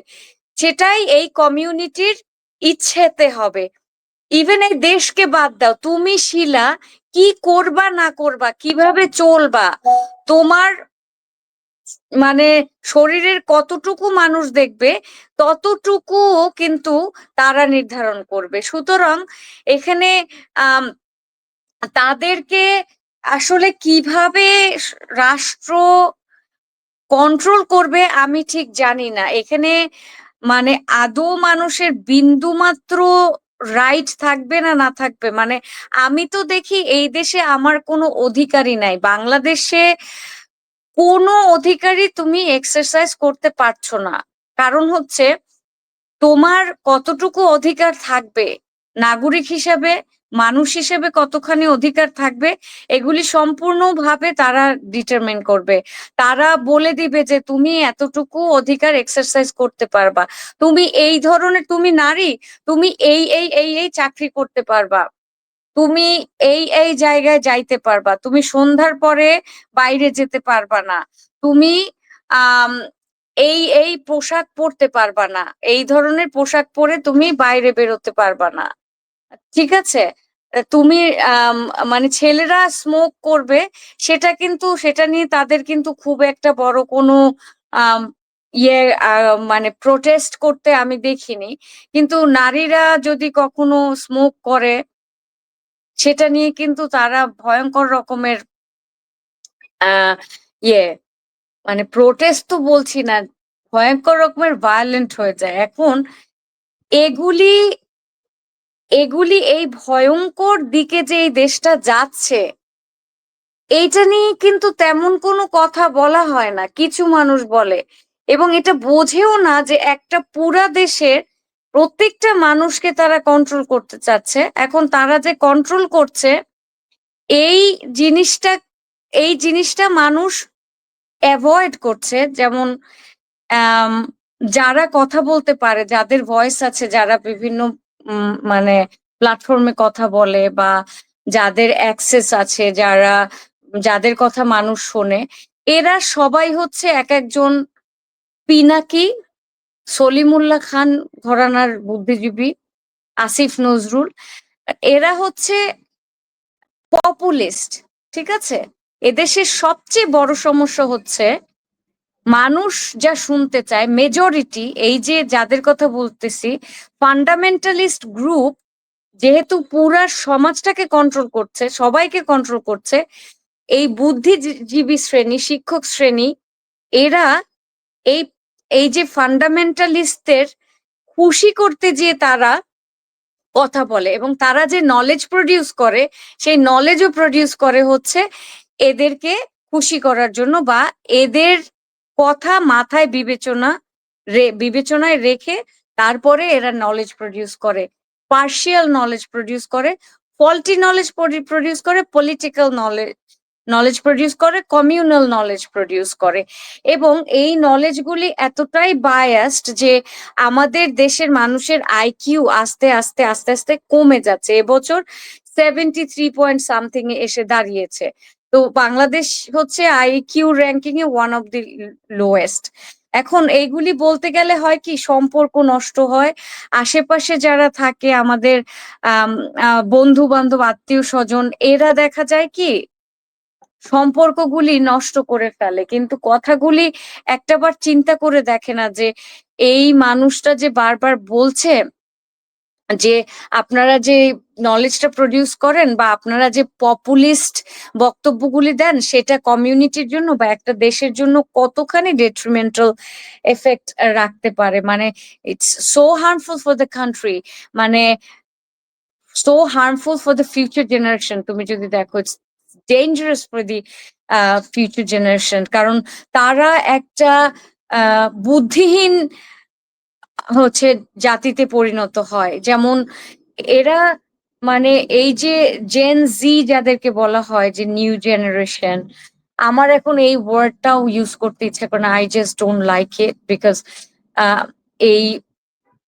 সেটাই এই কমিউনিটির ইচ্ছেতে হবে। ইভেন এই দেশকে বাদ দাও, তুমি শিলা কি করবা না করবা, কিভাবে চলবা, তোমার মানে শরীরের কতটুকু মানুষ দেখবে, ততটুকু কিন্তু তারা নির্ধারণ করবে। সুতরাং এখানে আহ তাদেরকে আসলে কিভাবে রাষ্ট্র কন্ট্রোল করবে আমি ঠিক জানি না। এখানে মানে আদৌ মানুষের বিন্দু মাত্র রাইট থাকবে না না থাকবে, মানে আমি তো দেখি এই দেশে আমার কোনো অধিকারই নাই, বাংলাদেশে কোনো অধিকারই তুমি এক্সারসাইজ করতে পারছো না। কারণ হচ্ছে তোমার কতটুকু অধিকার থাকবে, নাগরিক হিসেবে, মানুষ হিসেবে কতখানি অধিকার থাকবে, এগুলি সম্পূর্ণভাবে তারা ডিটারমিন করবে। তারা বলে দিবে যে তুমি এতটুকু অধিকার এক্সারসাইজ করতে পারবা, তুমি এই ধরনের, তুমি নারী, তুমি এই চাকরি করতে পারবা, তুমি এই জায়গায় যাইতে পারবা, তুমি সন্ধ্যার পরে বাইরে যেতে পারবা না, তুমি আহ এই পোশাক পরতে পারবা না, এই ধরনের পোশাক পরে তুমি বাইরে বেরোতে পারবা না, ঠিক আছে? তুমি আম, মানে ছেলেরা স্মোক করবে, সেটা নিয়ে তাদের কিন্তু খুব একটা বড় কোনো আম, ইয়ে মানে প্রোটেস্ট করতে আমি দেখিনি। কিন্তু নারীরা যদি কখনো স্মোক করে, সেটা নিয়ে কিন্তু তারা ভয়ঙ্কর রকমের আহ ইয়ে মানে প্রোটেস্ট তো বলছি না, ভয়ঙ্কর রকমের ভায়োলেন্ট হয়ে যায় এখন। এগুলি এগুলি এই ভয়ঙ্কর দিকে যে এই দেশটা যাচ্ছে, এইটা নিয়ে কিন্তু তেমন কোনো কথা বলা হয় না, কিছু মানুষ বলে, এবং এটা বোঝেও না যে একটা পুরা দেশের প্রত্যেকটা মানুষকে তারা কন্ট্রোল করতে চাচ্ছে। এখন তারা যে কন্ট্রোল করছে, এই জিনিসটা এই জিনিসটা মানুষ অ্যাভয়েড করছে। যেমন আম, যারা কথা বলতে পারে, যাদের ভয়েস আছে, যারা বিভিন্ন মানে প্ল্যাটফর্মে কথা বলে, বা যাদের অ্যাক্সেস আছে, যাদের কথা মানুষ শোনে, এরা সবাই হচ্ছে এক একজন পিনাকি, সলিমুল্লাহ খান ঘরানার বুদ্ধিজীবী, আসিফ নজরুল, এরা হচ্ছে পপুলিস্ট, ঠিক আছে? এদেশের সবচেয়ে বড় সমস্যা হচ্ছে মানুষ যা শুনতে চায়, মেজরিটি, এই যে যাদের কথা বলতেছি, ফান্ডামেন্টালিস্ট গ্রুপ, যেহেতু পুরা সমাজটাকে কন্ট্রোল করছে, সবাইকে কন্ট্রোল করছে, এই বুদ্ধিজীবী শ্রেণী, শিক্ষক শ্রেণী, এরা এই এই যে ফান্ডামেন্টালিস্টদের খুশি করতে গিয়ে তারা কথা বলে, এবং তারা যে নলেজ প্রডিউস করে, সেই নলেজও প্রডিউস করে হচ্ছে এদেরকে খুশি করার জন্য, বা এদের কথা মাথায় বিবেচনায় রেখে তারপরে এরা নলেজ প্রডিউস করে, পার্শিয়াল নলেজ প্রডিউস করে, ফল্টি নলেজ প্রডিউস করে, পলিটিক্যাল নলেজ নলেজ প্রডিউস করে, কমিউনাল নলেজ প্রডিউস করে। এবং এই নলেজগুলি এতটাই বায়াসড যে আমাদের দেশের মানুষের আইকিউ আস্তে আস্তে আস্তে আস্তে কমে যাচ্ছে, এবছর 73 পয়েন্ট সামথিং এ এসে দাঁড়িয়েছে। তো বাংলাদেশ হচ্ছে আইকিউ র্যাঙ্কিং এ ওয়ান অফ দি লোয়েস্ট। এখন এইগুলি বলতে গেলে হয় কি, সম্পর্ক নষ্ট হয়, আশেপাশে যারা থাকে আমাদের বন্ধু বান্ধব, আত্মীয় স্বজন, এরা দেখা যায় কি সম্পর্কগুলি নষ্ট করে ফেলে, কিন্তু কথাগুলি একটাবার চিন্তা করে দেখে না যে এই মানুষটা যে বারবার বলছে যে আপনারা যে নলেজটা প্রডিউস করেন, বা আপনারা যে পপুলিস্ট বক্তব্যগুলি দেন, সেটা কমিউনিটির জন্য বা একটা দেশের জন্য কতখানি ডেট্রিমেন্টাল এফেক্ট রাখতে পারে। মানে it's so harmful for the country, মানে so harmful for the future generation. তুমি যদি দেখো, it's dangerous for the future generation, কারণ তারা একটা বুদ্ধিহীন হচ্ছে জাতিতে পরিণত হয়। যেমন এরা, মানে এই যে জেন জি যাদেরকে বলা হয়, যে নিউ জেনারেশন, আমার এখন এই ওয়ার্ডটাও ইউজ করতে ইচ্ছে করে না, I just don't like it, because এই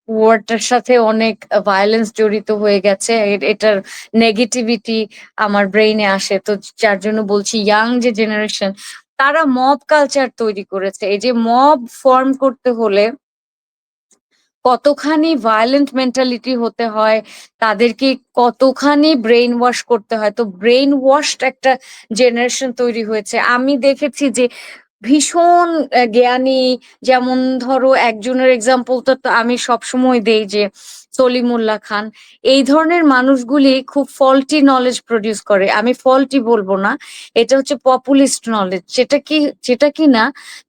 ওয়ার্ডটার সাথে অনেক ভায়োলেন্স জড়িত হয়ে গেছে, এটার নেগেটিভিটি আমার ব্রেইনে আসে, তো যার জন্য বলছি ইয়াং যে জেনারেশন, তারা মব কালচার তৈরি করেছে। এই যে মব ফর্ম করতে হলে কতখানি ভায়োলেন্ট মেন্টালিটি হতে হয়, তাদেরকে কতখানি ব্রেইন ওয়াশ করতে হয়, তো ব্রেইন ওয়াশড একটা জেনারেশন তৈরি হয়েছে। আমি দেখেছি যে ভীষণ জ্ঞানী, যেমন ধরো একজনের এক্সাম্পল তো তো আমি সবসময় দেই যে সলিমুল্লাহ খান। এই ধরনের মানুষগুলি খুব ফল্টি নলেজ প্রডিউস করে। আমি ফল্টি বলবো না, এটা হচ্ছে পপুলিস্ট নলেজ, যেটা কি না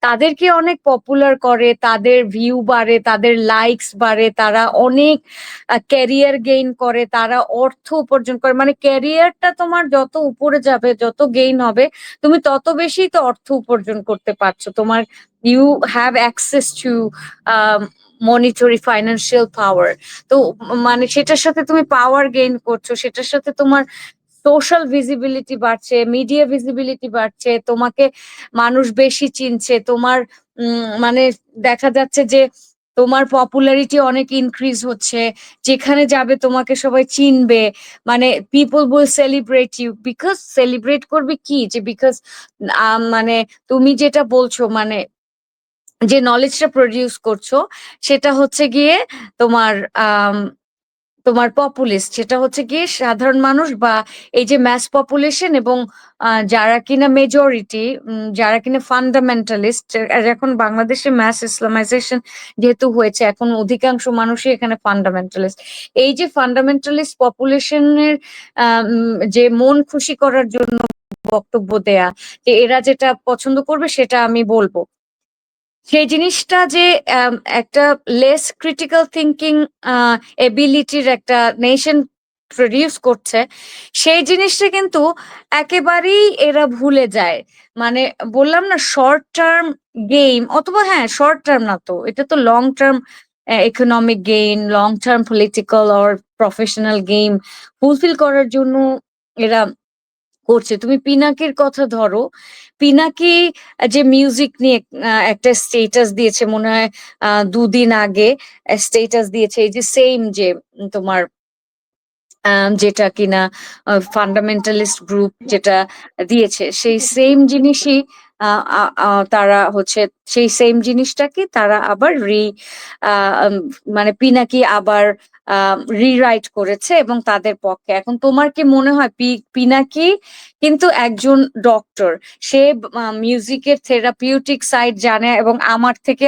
তাদেরকে অনেক পপুলার করে, তাদের ভিউ বাড়ে, তাদের লাইকস বাড়ে, তারা অনেক ক্যারিয়ার গেইন করে, তারা অর্থ উপার্জন করে। মানে ক্যারিয়ারটা তোমার যত উপরে যাবে, যত গেইন হবে, তুমি তত বেশি তো অর্থ উপার্জন করতে পারছো। তোমার you have access to monetary financial power. তো মানে সেটার সাথে তুমি পাওয়ার গেইন করছো, সেটার সাথে তোমার সোশ্যাল ভিজিবিলিটি বাড়ছে, মিডিয়া ভিজিবিলিটি বাড়ছে, তোমাকে মানুষ বেশি চিনছে, তোমার মানে দেখা যাচ্ছে যে তোমার পপুলারিটি অনেক ইনক্রিজ হচ্ছে, যেখানে যাবে তোমাকে সবাই চিনবে। মানে people will celebrate you, because celebrate করবে কি, যে বিকজ মানে তুমি যেটা বলছো, মানে যে নলেজটা প্রডিউস করছো, সেটা হচ্ছে গিয়ে তোমার তোমার পপুলিস্ট, সেটা হচ্ছে গিয়ে সাধারণ মানুষ, বা এই যে ম্যাস পপুলেশন, এবং যারা কিনা মেজরিটি, যারা কিনা ফান্ডামেন্টালিস্ট। এখন বাংলাদেশে ম্যাস ইসলামাইজেশন যেহেতু হয়েছে, এখন অধিকাংশ মানুষই এখানে ফান্ডামেন্টালিস্ট। এই যে ফান্ডামেন্টালিস্ট পপুলেশনের যে মন খুশি করার জন্য বক্তব্য দেয়া, যে এরা যেটা পছন্দ করবে সেটা আমি বলবো, সেই জিনিসটা যে একটা লেস ক্রিটিক্যাল থিঙ্কিং এবিলিটির একটা নেশন প্রডিউস করছে, সেই জিনিসটা কিন্তু একেবারেই এরা ভুলে যায়। মানে বললাম না, শর্ট টার্ম গেম, অথবা হ্যাঁ শর্ট টার্ম না, তো এটা তো long term economic gain, long term political or professional game fulfil করার জন্য এরা করছে। তুমি পিনাকির কথা ধরো, পিনাকি যে মিউজিক নিয়ে একটা স্টেটাস দিয়েছে, মনে হয় 2 দিন আগে স্টেটাস দিয়েছে, এই যে সেম যে তোমার যেটা কিনা ফান্ডামেন্টালিস্ট গ্রুপ যেটা দিয়েছে, সেই সেম জিনিসই তারা হচ্ছে, সেই সেম জিনিসটাকে তারা আবার মানে পিনাকি আবার রিরাইট করেছে এবং তাদের পক্ষে। এখন তোমার কি মনে হয় পিনাকি কিন্তু একজন ডক্টর, সে মিউজিকের থেরাপিউটিক সাইড জানে, এবং আমার থেকে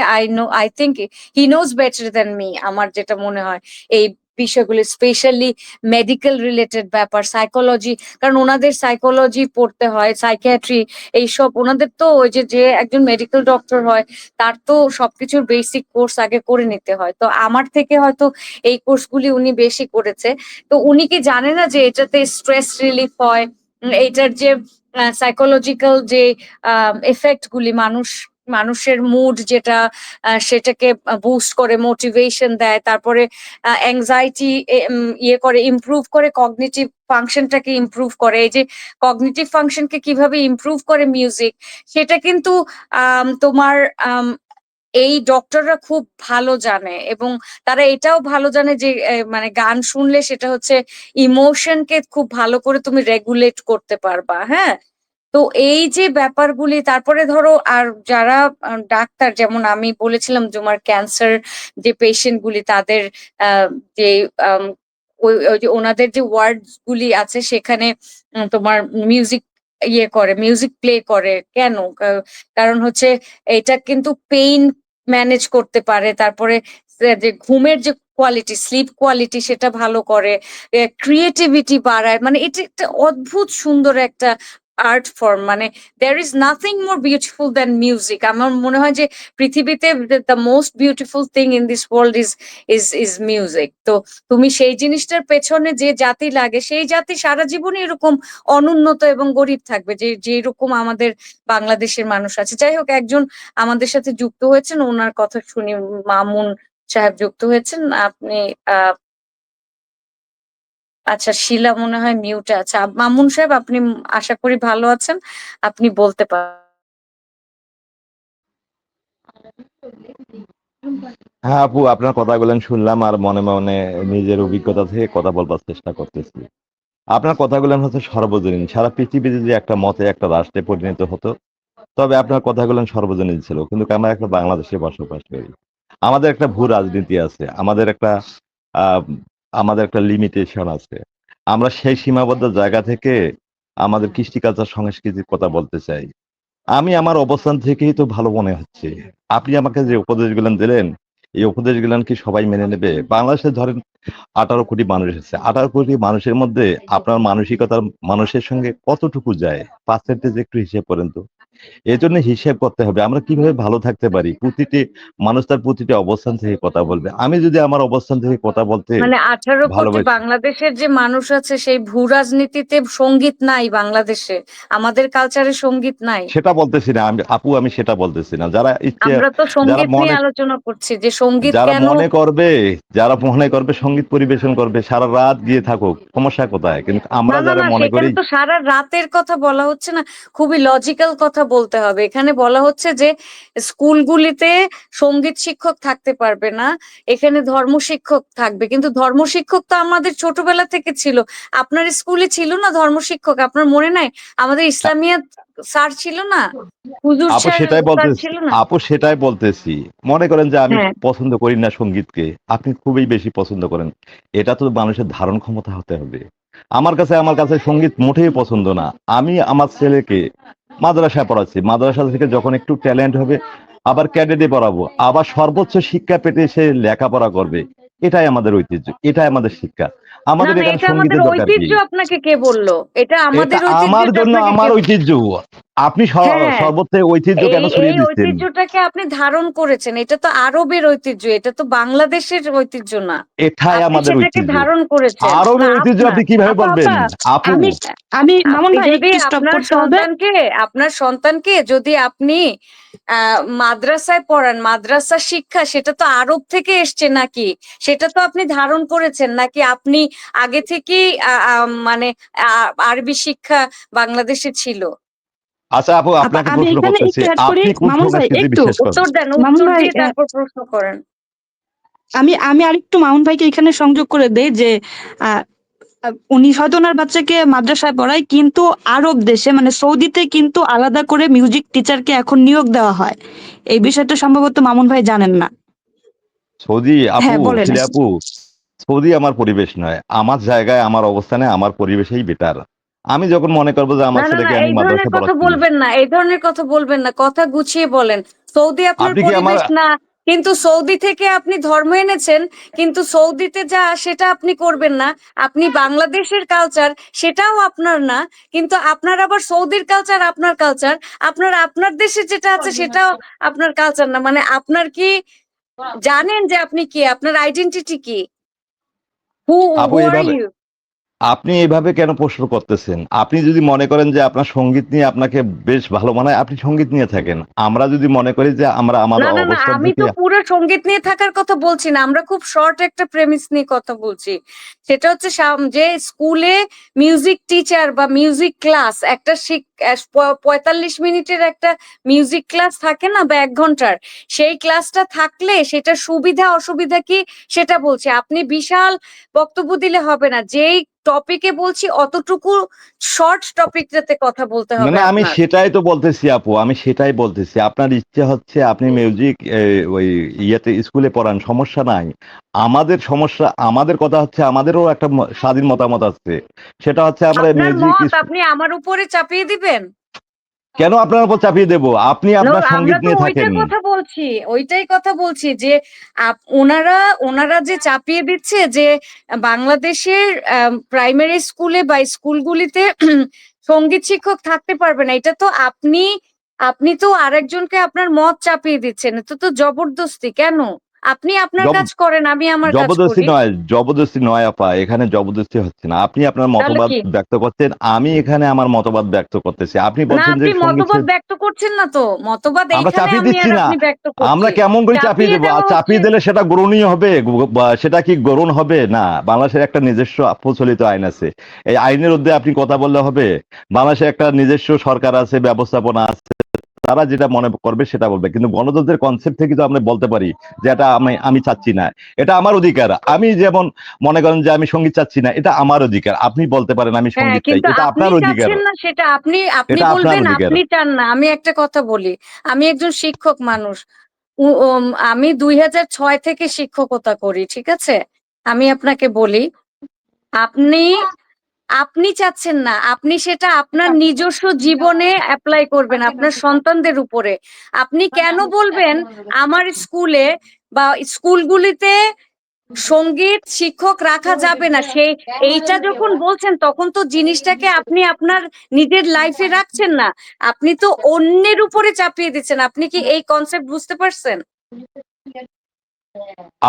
I think he knows better than me, আমার যেটা মনে হয় এই বিষয়গুলো, স্পেশালি মেডিকেল রিলেটেড ব্যাপার, সাইকোলজি, কারণ ওনাদের সাইকোলজি পড়তে হয়, সাইকিয়াট্রি, এইসব ওনাদের তো, ওই যে যে একজন মেডিকেল ডক্টর হয় তার তো সবকিছুর বেসিক কোর্স আগে করে নিতে হয়। তো আমার থেকে হয়তো এই কোর্সগুলি উনি বেশি করেছে। তো উনি কি জানে না যে এটাতে স্ট্রেস রিলিফ হয়, এইটার যে সাইকোলজিক্যাল যে এফেক্ট গুলি, মানুষের মুড যেটা, সেটাকে বুস্ট করে, মোটিভেশন দেয়, তারপরে অ্যাংজাইটি ইয়ে করে, ইমপ্রুভ করে, কগনিটিভ ফাংশনটাকে ইমপ্রুভ করে। এই যে কগনিটিভ ফাংশনকে কিভাবে ইমপ্রুভ করে মিউজিক, সেটা কিন্তু তোমার এই ডক্টররা খুব ভালো জানে, এবং তারা এটাও ভালো জানে যে মানে গান শুনলে সেটা হচ্ছে ইমোশনকে খুব ভালো করে তুমি রেগুলেট করতে পারবা। হ্যাঁ, তো এই যে ব্যাপারগুলি, তারপরে ধরো আর যারা ডাক্তার, যেমন আমি বলেছিলাম তোমার ক্যান্সার যে পেশেন্ট গুলি, তাদের যে আম, ওই যে ওনাদের যে ওয়ার্ড গুলি আছে, সেখানে তোমার মিউজিক ইয়ে করে, মিউজিক প্লে করে কেন? কারণ হচ্ছে এটা কিন্তু পেইন ম্যানেজ করতে পারে, তারপরে যে ঘুমের যে কোয়ালিটি, স্লিপ কোয়ালিটি, সেটা ভালো করে, ক্রিয়েটিভিটি বাড়ায়। মানে এটা একটা অদ্ভুত সুন্দর একটা আর্ট ফর্ম। মানে there is nothing more beautiful than music. আমার মনে হয় যে পৃথিবীতে the most beautiful thing in this world is music. তো তুমি সেই জিনিসটার পেছনে যে জাতি লাগে, সেই জাতি সারা জীবনই এরকম অনুন্নত এবং গরিব থাকবে, যে যেরকম আমাদের বাংলাদেশের মানুষ আছে। যাই হোক, একজন আমাদের সাথে যুক্ত হয়েছেন, ওনার কথা শুনি। মামুন সাহেব যুক্ত হয়েছেন, আপনি আচ্ছা, শিলা মনে হয় মিউটে আছে। মামুন সাহেব, আপনি আশা করি ভালো আছেন, আপনি বলতে পারেন। হ্যাঁ আপু, আপনার কথাগুলো শুনলাম আর মনে মনে নিজের অভিজ্ঞতা থেকে কথা বলবার চেষ্টা করতেছি। আপনার কথাগুলো হচ্ছে সর্বজনীন, সারা পৃথিবীতে যে একটা মতে একটা রাষ্ট্রে পরিণত হতো, তবে আপনার কথাগুলো সর্বজনীন ছিল। কিন্তু আমরা একটা বাংলাদেশে বসবাস করি, আমাদের একটা ভূ রাজনীতি আছে, আহ আমাদের একটা লিমিটেশন আছে। আমরা সেই সীমাবদ্ধ জায়গা থেকে আমাদের কৃষ্টি কালচার সংস্কৃতির কথা বলতে চাই। আমি আমার অবস্থান থেকেই তো ভালো মনে হচ্ছে। আপনি আমাকে যে উপদেশগুলো দিলেন, এই উপদেশগুলো কি সবাই মেনে নেবে? বাংলাদেশে ধরেন 18 কোটি মানুষ আছে। 18 কোটি মানুষের মধ্যে আপনার মানসিকতার মানুষের সঙ্গে কতটুকু যায়? পার্সেন্টেজ একটু হিসেব করেন তো। এজন্য হিসেব করতে হবে। আমরা কিভাবে ভালো থাকতে পারি? প্রতিটি মানুষ তার প্রতিটি অবস্থান থেকে কথা বলবে। আমি যদি আমার অবস্থান থেকে কথা বলতে মানে 18 কোটি ভালোবাসি, বাংলাদেশের যে মানুষ আছে সেই ভূ রাজনীতিতে সঙ্গীত নাই বাংলাদেশে, আমাদের কালচারে সঙ্গীত নাই। সেটা বলতেছি না। আমি সেটা বলতেছি না। আমরা তো যারা সঙ্গীত নিয়ে মনে আলোচনা করছি যে সঙ্গীত যারা কেন। মনে করবে যারা মনে করবে সঙ্গীত পরিবেশন করবে সারা রাত গিয়ে থাকুক, সমস্যা কোথায়? কিন্তু না আমরা না যারা না, মনে করি সেখানে তো সারা রাতের কথা বলা হচ্ছে না, খুবই লজিক্যাল কথা বলতে হবে। এখানে বলা হচ্ছে যে স্কুলগুলিতে সঙ্গীত শিক্ষক থাকতে পারবে না, এখানে ধর্ম শিক্ষক থাকবে। কিন্তু ধর্ম শিক্ষক তো আমাদের ছোটবেলা থেকে ছিল। আপনার স্কুলে ছিল না ধর্ম শিক্ষক? আপনার মনে নাই? আমাদের ইসলামিয়াত স্যার ছিল না? হুজুর আপু স্যার সেটাই স্যার বলতেছি ছিল না? আপু সেটাই বলতেছি। মনে করেন যে আমি হ্যাঁ, পছন্দ করি না সঙ্গীতকে, আপনি খুবই বেশি পছন্দ করেন। এটা তো মানুষের ধারণ ক্ষমতা হতে হবে। আমার কাছে সঙ্গীত মোটেই পছন্দ না। আমি আমার ছেলেকে মাদ্রাসায় পড়াচ্ছি, মাদ্রাসা থেকে যখন একটু ট্যালেন্ট হবে আবার ক্যাডেটে পড়াবো, আবার সর্বোচ্চ শিক্ষা পেতে সে লেখাপড়া করবে। এটাই আমাদের ঐতিহ্য, এটাই আমাদের শিক্ষা। না আমাদের না, এখানে এটা আমাদের সঙ্গীতের দরকার কি? ঐতিহ্য। আপনাকে কে বললো এটা এটা আমাদের ঐতিহ্য? আমার এটা জন্য আপনাকে কে আমার বললো? ঐতিহ্য। আপনি হ্যাঁ, সর্বোচ্চ ঐতিহ্য কেন এই এই ছড়িয়ে দিচ্ছেন? ঐতিহ্যটাকে আপনি ধারণ করেছেন। এটা তো আরবের ঐতিহ্য, এটা তো বাংলাদেশের ঐতিহ্য না। এটাই আপনি আমাদের সেটাকে ঐতিহ্য। ধারণ করেছেন না আরবের ঐতিহ্য আপনার। আপনি কিভাবে আপা বলবেন? আপা আপু, আমি আমি মামুন আপনি ভাই যদি একটু স্টপ আপনার করতে হবে। সন্তানকে আপনার সন্তানকে যদি আপনি মাদ্রাসায় পড়ান, মাদ্রাসা শিক্ষা সেটা তো আরব থেকে এসছে নাকি? সেটা তো আপনি ধারণ করেছেন নাকি? আপনি আগে থেকেই মানে আরবি শিক্ষা বাংলাদেশে ছিল? আচ্ছা আপু আপা আপনাকে আমি প্রশ্ন এখানে করতেছি, একটু অ্যাড করি, আপনি কোন মামুন ভাই সংস্কৃতি একটু। বিশ্বাস করেন? উত্তর দেন, মামুন উত্তর ভাই দিয়ে তারপর প্রশ্ন করেন। আমি আমি আরেকটু মামুন ভাইকে এখানে সংযোগ করে দেই যে আহ, উনি হয়তো ওনার বাচ্চাকে মাদ্রাসায় পড়ায়, কিন্তু আরব দেশে মানে সৌদিতে কিন্তু আলাদা করে মিউজিক টিচারকে এখন নিয়োগ দেওয়া হয়। এই বিষয়টা সম্ভবত মামুন ভাই জানেন না। সৌদি আপু, হ্যাঁ বলেন। ছেলে আপু, সৌদি আমার পরিবেশ নয়। আমার জায়গায় আমার অবস্থানে আমার পরিবেশেই বেটার। আমি যখন মনে করবো যে না আমার না না, ছেলেকে আমি এই ধরনের মাদ্রাসা কথা পড়াচ্ছি, বলবেন না, এই ধরনের কথা বলবেন না, কথা গুছিয়ে বলেন। সৌদি আপনার আপনি কি আমার পরিবেশ না, কিন্তু সৌদি থেকে আপনি ধর্ম এনেছেন, কিন্তু সৌদিতে যা সেটা আপনি করবেন না। আপনি বাংলাদেশের কালচার সেটাও আপনার না, কিন্তু আপনার আবার সৌদির কালচার আপনার কালচার। আপনার আপনার দেশে যেটা আছে সেটাও আপনার কালচার না। মানে আপনার কি জানেন যে আপনি কি? আপনার আইডেন্টিটি কি? হু আপু হু আর এভাবে ইউ? আপনি এভাবে কেন প্রশ্ন করতেছেন? আপনি যদি মনে করেন যে আপনার সঙ্গীত নিয়ে আপনাকে বেশ ভালো মানায়, আপনি সঙ্গীত নিয়ে থাকেন। আমরা যদি মনে করি যে আমরা না আমাদের না না, অবস্থান আমি থেকে, তো পুরো সঙ্গীত নিয়ে থাকার কথা বলছি না। আমরা খুব শর্ট একটা প্রেমিস নিয়ে কথা বলছি। সেটা হচ্ছে যে স্কুলে মিউজিক টিচার বা মিউজিক ক্লাস একটা 45 মিনিটের একটা মিউজিক ক্লাস থাকে না, বা 1 ঘন্টার, সেই ক্লাসটা থাকলে সেটা সুবিধা অসুবিধা কি সেটা বলছি। আপনি বিশাল বক্তব্য দিলে হবে না। যেই টপিকে বলছি অতটুকু শর্ট টপিকটাতে কথা বলতে না হবে না, আমি আপনার। সেটাই তো বলতেছি আপু, আমি সেটাই বলতেছি। আপনার ইচ্ছে হচ্ছে আপনি মিউজিক ওই ইয়েতে স্কুলে পড়ান, সমস্যা নাই। আমাদের সমস্যা, আমাদের কথা হচ্ছে আমাদেরও একটা স্বাধীন মতামত আছে। সেটা হচ্ছে আমরা আপনার মিউজিক মত আপনি আমার উপরে চাপিয়ে দিবেন? কেন আপনার উপর চাপিয়ে দেব? আপনি No, আপনার আমরা সঙ্গীত তো নিয়ে ওইটাই থাকেন। কথা বলছি, ওইটাই কথা বলছি যে ওনারা ওনারা যে চাপিয়ে দিচ্ছে যে বাংলাদেশের প্রাইমারি স্কুলে বা স্কুলগুলিতে সঙ্গীত শিক্ষক থাকতে পারবে না। এটা তো আপনি আপনি তো আরেকজনকে আপনার মত চাপিয়ে দিচ্ছেন। এটা তো জবরদস্তি কেন? আপনি আপনার জব কাজ করেন, আমি আমার কাজ জবরদস্তি করি। নয়, জবরদস্তি নয় আপা, এখানে জবরদস্তি হচ্ছে না। আপনি আপনার তাহলে মতবাদ কি? ব্যক্ত করছেন, আমি এখানে আমার মতবাদ ব্যক্ত করতেছি। আপনি না, বলছেন যে আপনি সঙ্গীত মতবাদ ব্যক্ত করছেন না তো। মতবাদ আমরা এইখানে চাপিয়ে আমি দিচ্ছি আর না। আপনি ব্যক্ত আমরা করছি। কেমন করে চাপিয়ে চাপিয়ে দেবো? আর দেওয়া হচ্ছে। চাপিয়ে দিলে সেটা গ্রহণীয় হবে? সেটা কি গ্রহণ হবে না? বাংলাদেশের একটা নিজস্ব প্রচলিত আইন আছে। এই আইনের মধ্যে আপনি কথা বললে হবে? বাংলাদেশে একটা নিজস্ব সরকার আছে, ব্যবস্থাপনা আছে। তারা যেটা মনে করবে সেটা বলবে। কিন্তু গণতন্ত্রের কনসেপ্ট থেকে তো আমরা বলতে পারি যে এটা আমি আমি চাচ্ছি না, এটা আমার অধিকার। আমি যেমন মনে করেন যে আমি সঙ্গীত চাচ্ছি না, এটা আমার অধিকার। আপনি বলতে পারেন আমি হ্যাঁ, সঙ্গীত চাই, কিন্তু এটা আপনি আপনার অধিকার। চাচ্ছেন না সেটা আপনি আপনি এটা আপনার বলবেন অধিকার। আপনি চান না। আমি একটা কথা বলি, আমি একজন শিক্ষক মানুষ। আমি 2006 থেকে শিক্ষকতা করি, ঠিক আছে? আমি আপনাকে বলি, আপনি আপনি চাচ্ছেন না, আপনি সেটা আপনার নিজস্ব জীবনে অ্যাপ্লাই করবেন, আপনার সন্তানদের উপরে। আপনি কেন বলবেন আমার স্কুলে বা স্কুলগুলিতে সঙ্গীত শিক্ষক রাখা যাবে না? সেই এইটা যখন বলছেন তখন তো জিনিসটাকে আপনি আপনার নিজের লাইফে রাখছেন না, আপনি তো অন্যের উপরে চাপিয়ে দিচ্ছেন। আপনি কি এই কনসেপ্ট বুঝতে পারছেন?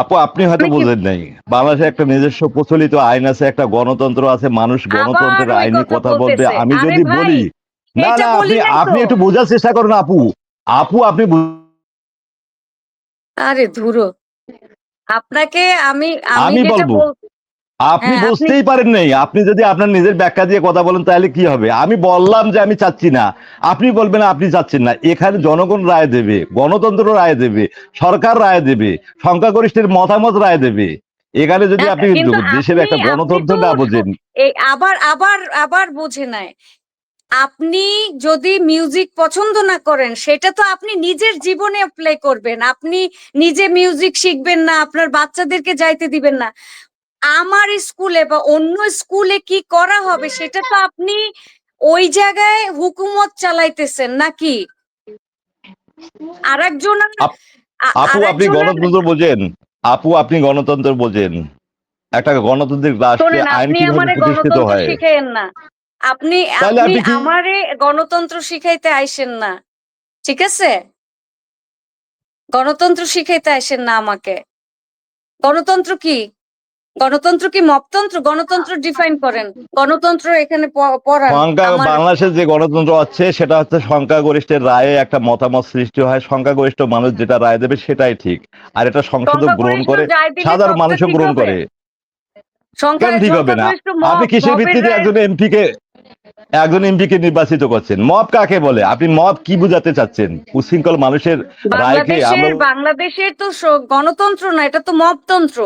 আপু আপনি হয়তো আমি কি বোঝেন নাই, বাংলাদেশে একটা নিজস্ব প্রচলিত আইন আছে, একটা গণতন্ত্র আছে, মানুষ আবার গণতন্ত্রের ওই আইনি কথা কথা বলবে। বলতেছে। আমি আরে যদি ভাই, বলি, না এটা না, বলি আপনি নাই আপনি তো। একটু বোঝার চেষ্টা করুন আপু। আপু আপনি আরে ধুরো, আপনাকে আমি আমি আমি যেটা বলবো, বল আপনি হ্যাঁ আপনি বুঝতেই পারেন নাই। আপনি যদি আপনার নিজের ব্যাখ্যা দিয়ে কথা বলেন তাহলে কি হবে? আমি বললাম যে আমি চাচ্ছি না, আপনি বলবেন আপনি চাচ্ছেন না। এখানে জনগণ রায় দেবে, গণতন্ত্র রায় দেবে, সরকার রায় দেবে, সংখ্যাগরিষ্ঠের মতামত রায় দেবে। এখানে যদি না, আপনি কিন্তু দেশের আপনি একটা আপনি গণতন্ত্র তো না বোঝেন। এই আবার আবার আবার বোঝে নাই। আপনি যদি মিউজিক পছন্দ না করেন সেটা তো আপনি নিজের জীবনে অ্যাপ্লাই করবেন। আপনি নিজে মিউজিক শিখবেন না, আপনার বাচ্চাদেরকে যাইতে দিবেন না। আমার স্কুলে বা অন্য স্কুলে কি করা হবে সেটা তো আপনি ওই জায়গায় হুকুমত চালাইতেছেন নাকি? আরেকজনের আপ- আপু আপনি আরেকজনের গণতন্ত্র বোঝেন? আপু আপনি গণতন্ত্র বোঝেন? একটা গণতান্ত্রিক রাষ্ট্রে শোনেন, আইন আপনি কিভাবে আমারে প্রতিষ্ঠিত গণতন্ত্র হয়? শিখাইয়েন না। আপনি তাহলে আপনি আপনি কি? আমারে গণতন্ত্র শিখাইতে আইসেন না, ঠিক আছে? গণতন্ত্র শিখাইতে আইসেন না আমাকে। গণতন্ত্র কি? গণতন্ত্র কি মপতন্ত্র? গণতন্ত্র ডিফাইন করেন। গণতন্ত্র এখানে পড়ান আমার। বাংলাদেশের যে গণতন্ত্র আছে সেটা হচ্ছে সংখ্যাগরিষ্ঠের রায়ে একটা মতামত সৃষ্টি হয়, সংখ্যাগরিষ্ঠ মানুষ যেটা রায় দেবে সেটাই ঠিক। আর এটা সংসদও গ্রহণ সংখ্যাগরিষ্ঠ করে, রায় দিলে সাধারণ সবটা মানুষও ঠিক গ্রহণ হবে? করে। কেন ঠিক হবে না? সংখ্যাগরিষ্ঠ আপনি কিসের মবের ভিত্তিতে রায়। একজন এমপিকে নির্বাচিত করছেন? মব কাকে বলে? আপনি মব কি বুঝাতে চাচ্ছেন? উচ্ছৃঙ্খল মানুষের রায়কে আমরা? বাংলাদেশের তো গণতন্ত্র না, এটা তো মবতন্ত্র।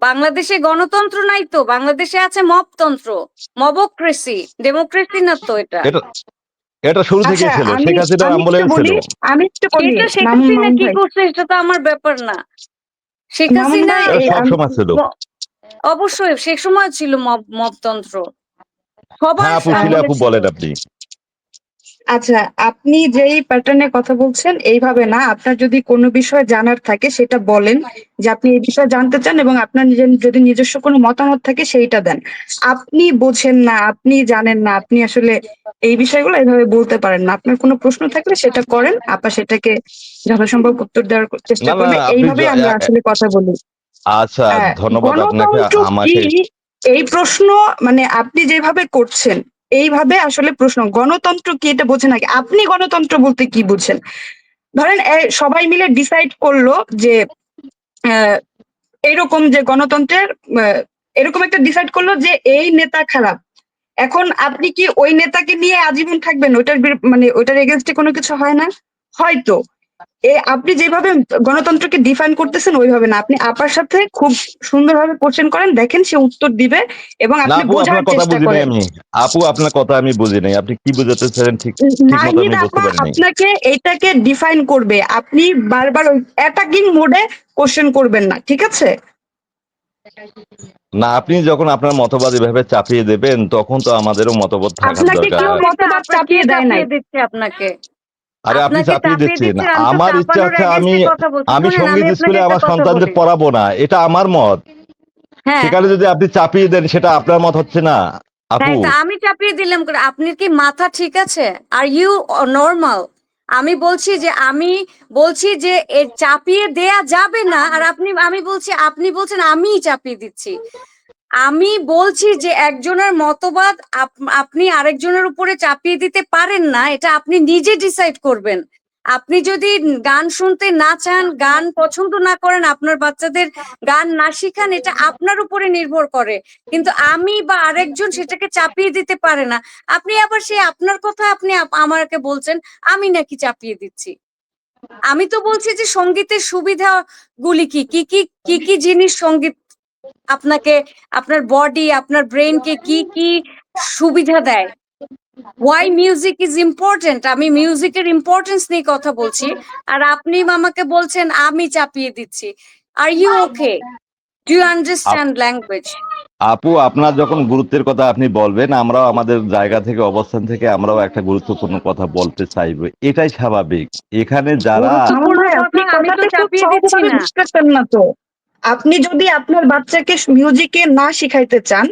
বাংলাদেশে গণতন্ত্র নাই তো, বাংলাদেশে আছে মবতন্ত্র, মবক্রেসি, ডেমোক্রেসি না তো এটা। এটা এটা শুরু থেকে আচ্ছা, ছিল, আমি শেখ হাসিনার আমি একটু আমলেও ছিল। বলি, আমি একটু বলি। সেটা শেখ মামুন হাসিনা মামুন কি ভাই, করছে এটা তো আমার ব্যাপার না। শেখ মামুন হাসিনা ভাই, এটা সব সময় ছিল। অবশ্যই সে সময় ছিল মবতন্ত্র, সবার হ্যাঁ আপু, ছিল আমলে আপু, ছিল। বলেন আপনি। আচ্ছা, আপনি যেই প্যাটার্নে কথা বলছেন এইভাবে না। আপনার যদি কোনো বিষয় জানার থাকে সেটা বলেন, যে আপনি এই বিষয়ে জানতে চান, এবং আপনার নিজের যদি নিজস্ব কোনো মতামত থাকে সেইটা দেন। আপনি বোঝেন না, আপনি জানেন না, আপনি আসলে এই বিষয়গুলো এইভাবে বলতে পারেন না। আপনার কোনো প্রশ্ন থাকলে সেটা করেন, আপা সেটাকে যথাসম্ভব উত্তর দেওয়ার চেষ্টা না না করবে। না, আপনি এইভাবে আমরা আসলে কথা বলি। আচ্ছা, ধন্যবাদ আপনাকে। গণতন্ত্র কি, আমাকে এই প্রশ্ন মানে আপনি যেভাবে করছেন এইভাবে আসলে প্রশ্ন, গণতন্ত্র কি এটা বোঝেন নাকি? আপনি গণতন্ত্র বলতে কি বুঝেন? ধরেন সবাই মিলে ডিসাইড করলো যে আহ, এইরকম যে গণতন্ত্রের আহ, এরকম একটা ডিসাইড করলো যে এই নেতা খারাপ। এখন আপনি কি ওই নেতাকে নিয়ে আজীবন থাকবেন? মানে ওইটার এগেনস্টে কোনো কিছু হয় না হয়তো। আপনি যেভাবে গণতন্ত্রকে ডিফাইন করতেছেন ওইভাবে না। আপনি আপার সাথে খুব সুন্দরভাবে কোশ্চেন করেন, দেখেন সে উত্তর দিবে, এবং না আপনি আপু, বোঝার আপনার কথা চেষ্টা বুঝি নাই করেন। আমি। আপু আপনার কথা আমি বুঝি নাই, আপনি কি বুঝাতে চান ঠিক ঠিক মতো নাহিদ আমি বুঝতে আপা পারিনি। আপনাকে এইটাকে ডিফাইন করবে, আপনি বারবার ওই অ্যাটাকিং মোডে কোশ্চেন করবেন না, ঠিক আছে? না, আপনি যখন আপনার মতবাদ এভাবে চাপিয়ে দেবেন তখন তো আমাদেরও মতবাদ থাকার আপনাকে দরকার। কেউ চাপিয়েছে মতবাদ আপনার, কে চাপিয়ে দেয় নাই। চাপিয়ে দিচ্ছে আপনাকে? আরে আপনি আপনাকে চাপিয়ে চাপিয়ে দিচ্ছেন। দিচ্ছে, আমি তো আমার ইচ্ছা চাপানোর হচ্ছে আমি এগেইনস্টে কথা বলছি। আমি শোনেন, আমি সঙ্গীত আপনাকে স্কুলে একটা আমার কথা সন্তানদের বলি। পড়াবো না, এটা আমার মত। হ্যাঁ, সেখানে যদি আপনি চাপিয়ে দেন সেটা আপনার মত হচ্ছে না আপু। তাই তো আমি চাপিয়ে দিলাম করে। আপনার কি মাথা ঠিক আছে? Are you normal? আমি বলছি যে চাপিয়ে দেয়া যাবে না, আর আমি বলছি, আপনি বলছেন আমিই চাপিয়ে দিচ্ছি। আমি বলছি যে একজনের মতবাদ আপনি আরেকজনের উপরে চাপিয়ে দিতে পারেন না, এটা আপনি নিজে ডিসাইড করবেন। আপনি যদি গান শুনতে না চান, গান পছন্দ না করেন, আপনার বাচ্চাদের গান না শিখান, এটা আপনার উপরে নির্ভর করে। কিন্তু আমি বা আরেকজন সেটাকে চাপিয়ে দিতে পারে না। আপনি আবার আপনার কথা আপনি আমাকে বলছেন আমি নাকি চাপিয়ে দিচ্ছি। আমি তো বলছি যে সঙ্গীতের সুবিধাগুলি কি কি কি কি কি জিনিস সঙ্গীত আপনাকে, আপনার বডি, আপনার ব্রেনকে কি কি সুবিধা দেয়। ওয়াই মিউজিক ইজ ইম্পর্টেন্ট, আমি মিউজিকের ইম্পর্টেন্স নিয়ে কথা বলছি, আর আপনি আমাকে বলছেন আমি চাপিয়ে দিচ্ছি। Are you okay? Do you understand language? আপু, আপনার যখন গুরুত্বের কথা আপনি বলবেন, আমরাও আমাদের জায়গা থেকে, অবস্থান থেকে আমরাও একটা গুরুত্বপূর্ণ কথা বলতে চাইবো, এটাই স্বাভাবিক। এখানে যারা মামুন গুরুত্বপূর্ণ ভাই, আপনি কথা আমি তো কথাটা খুব চাপিয়ে দিচ্ছি সহজভাবে না। বুঝতেছেন না তো। আপনি যদি আপনার বাচ্চাকে মিউজিকে না শিখাইতে চান,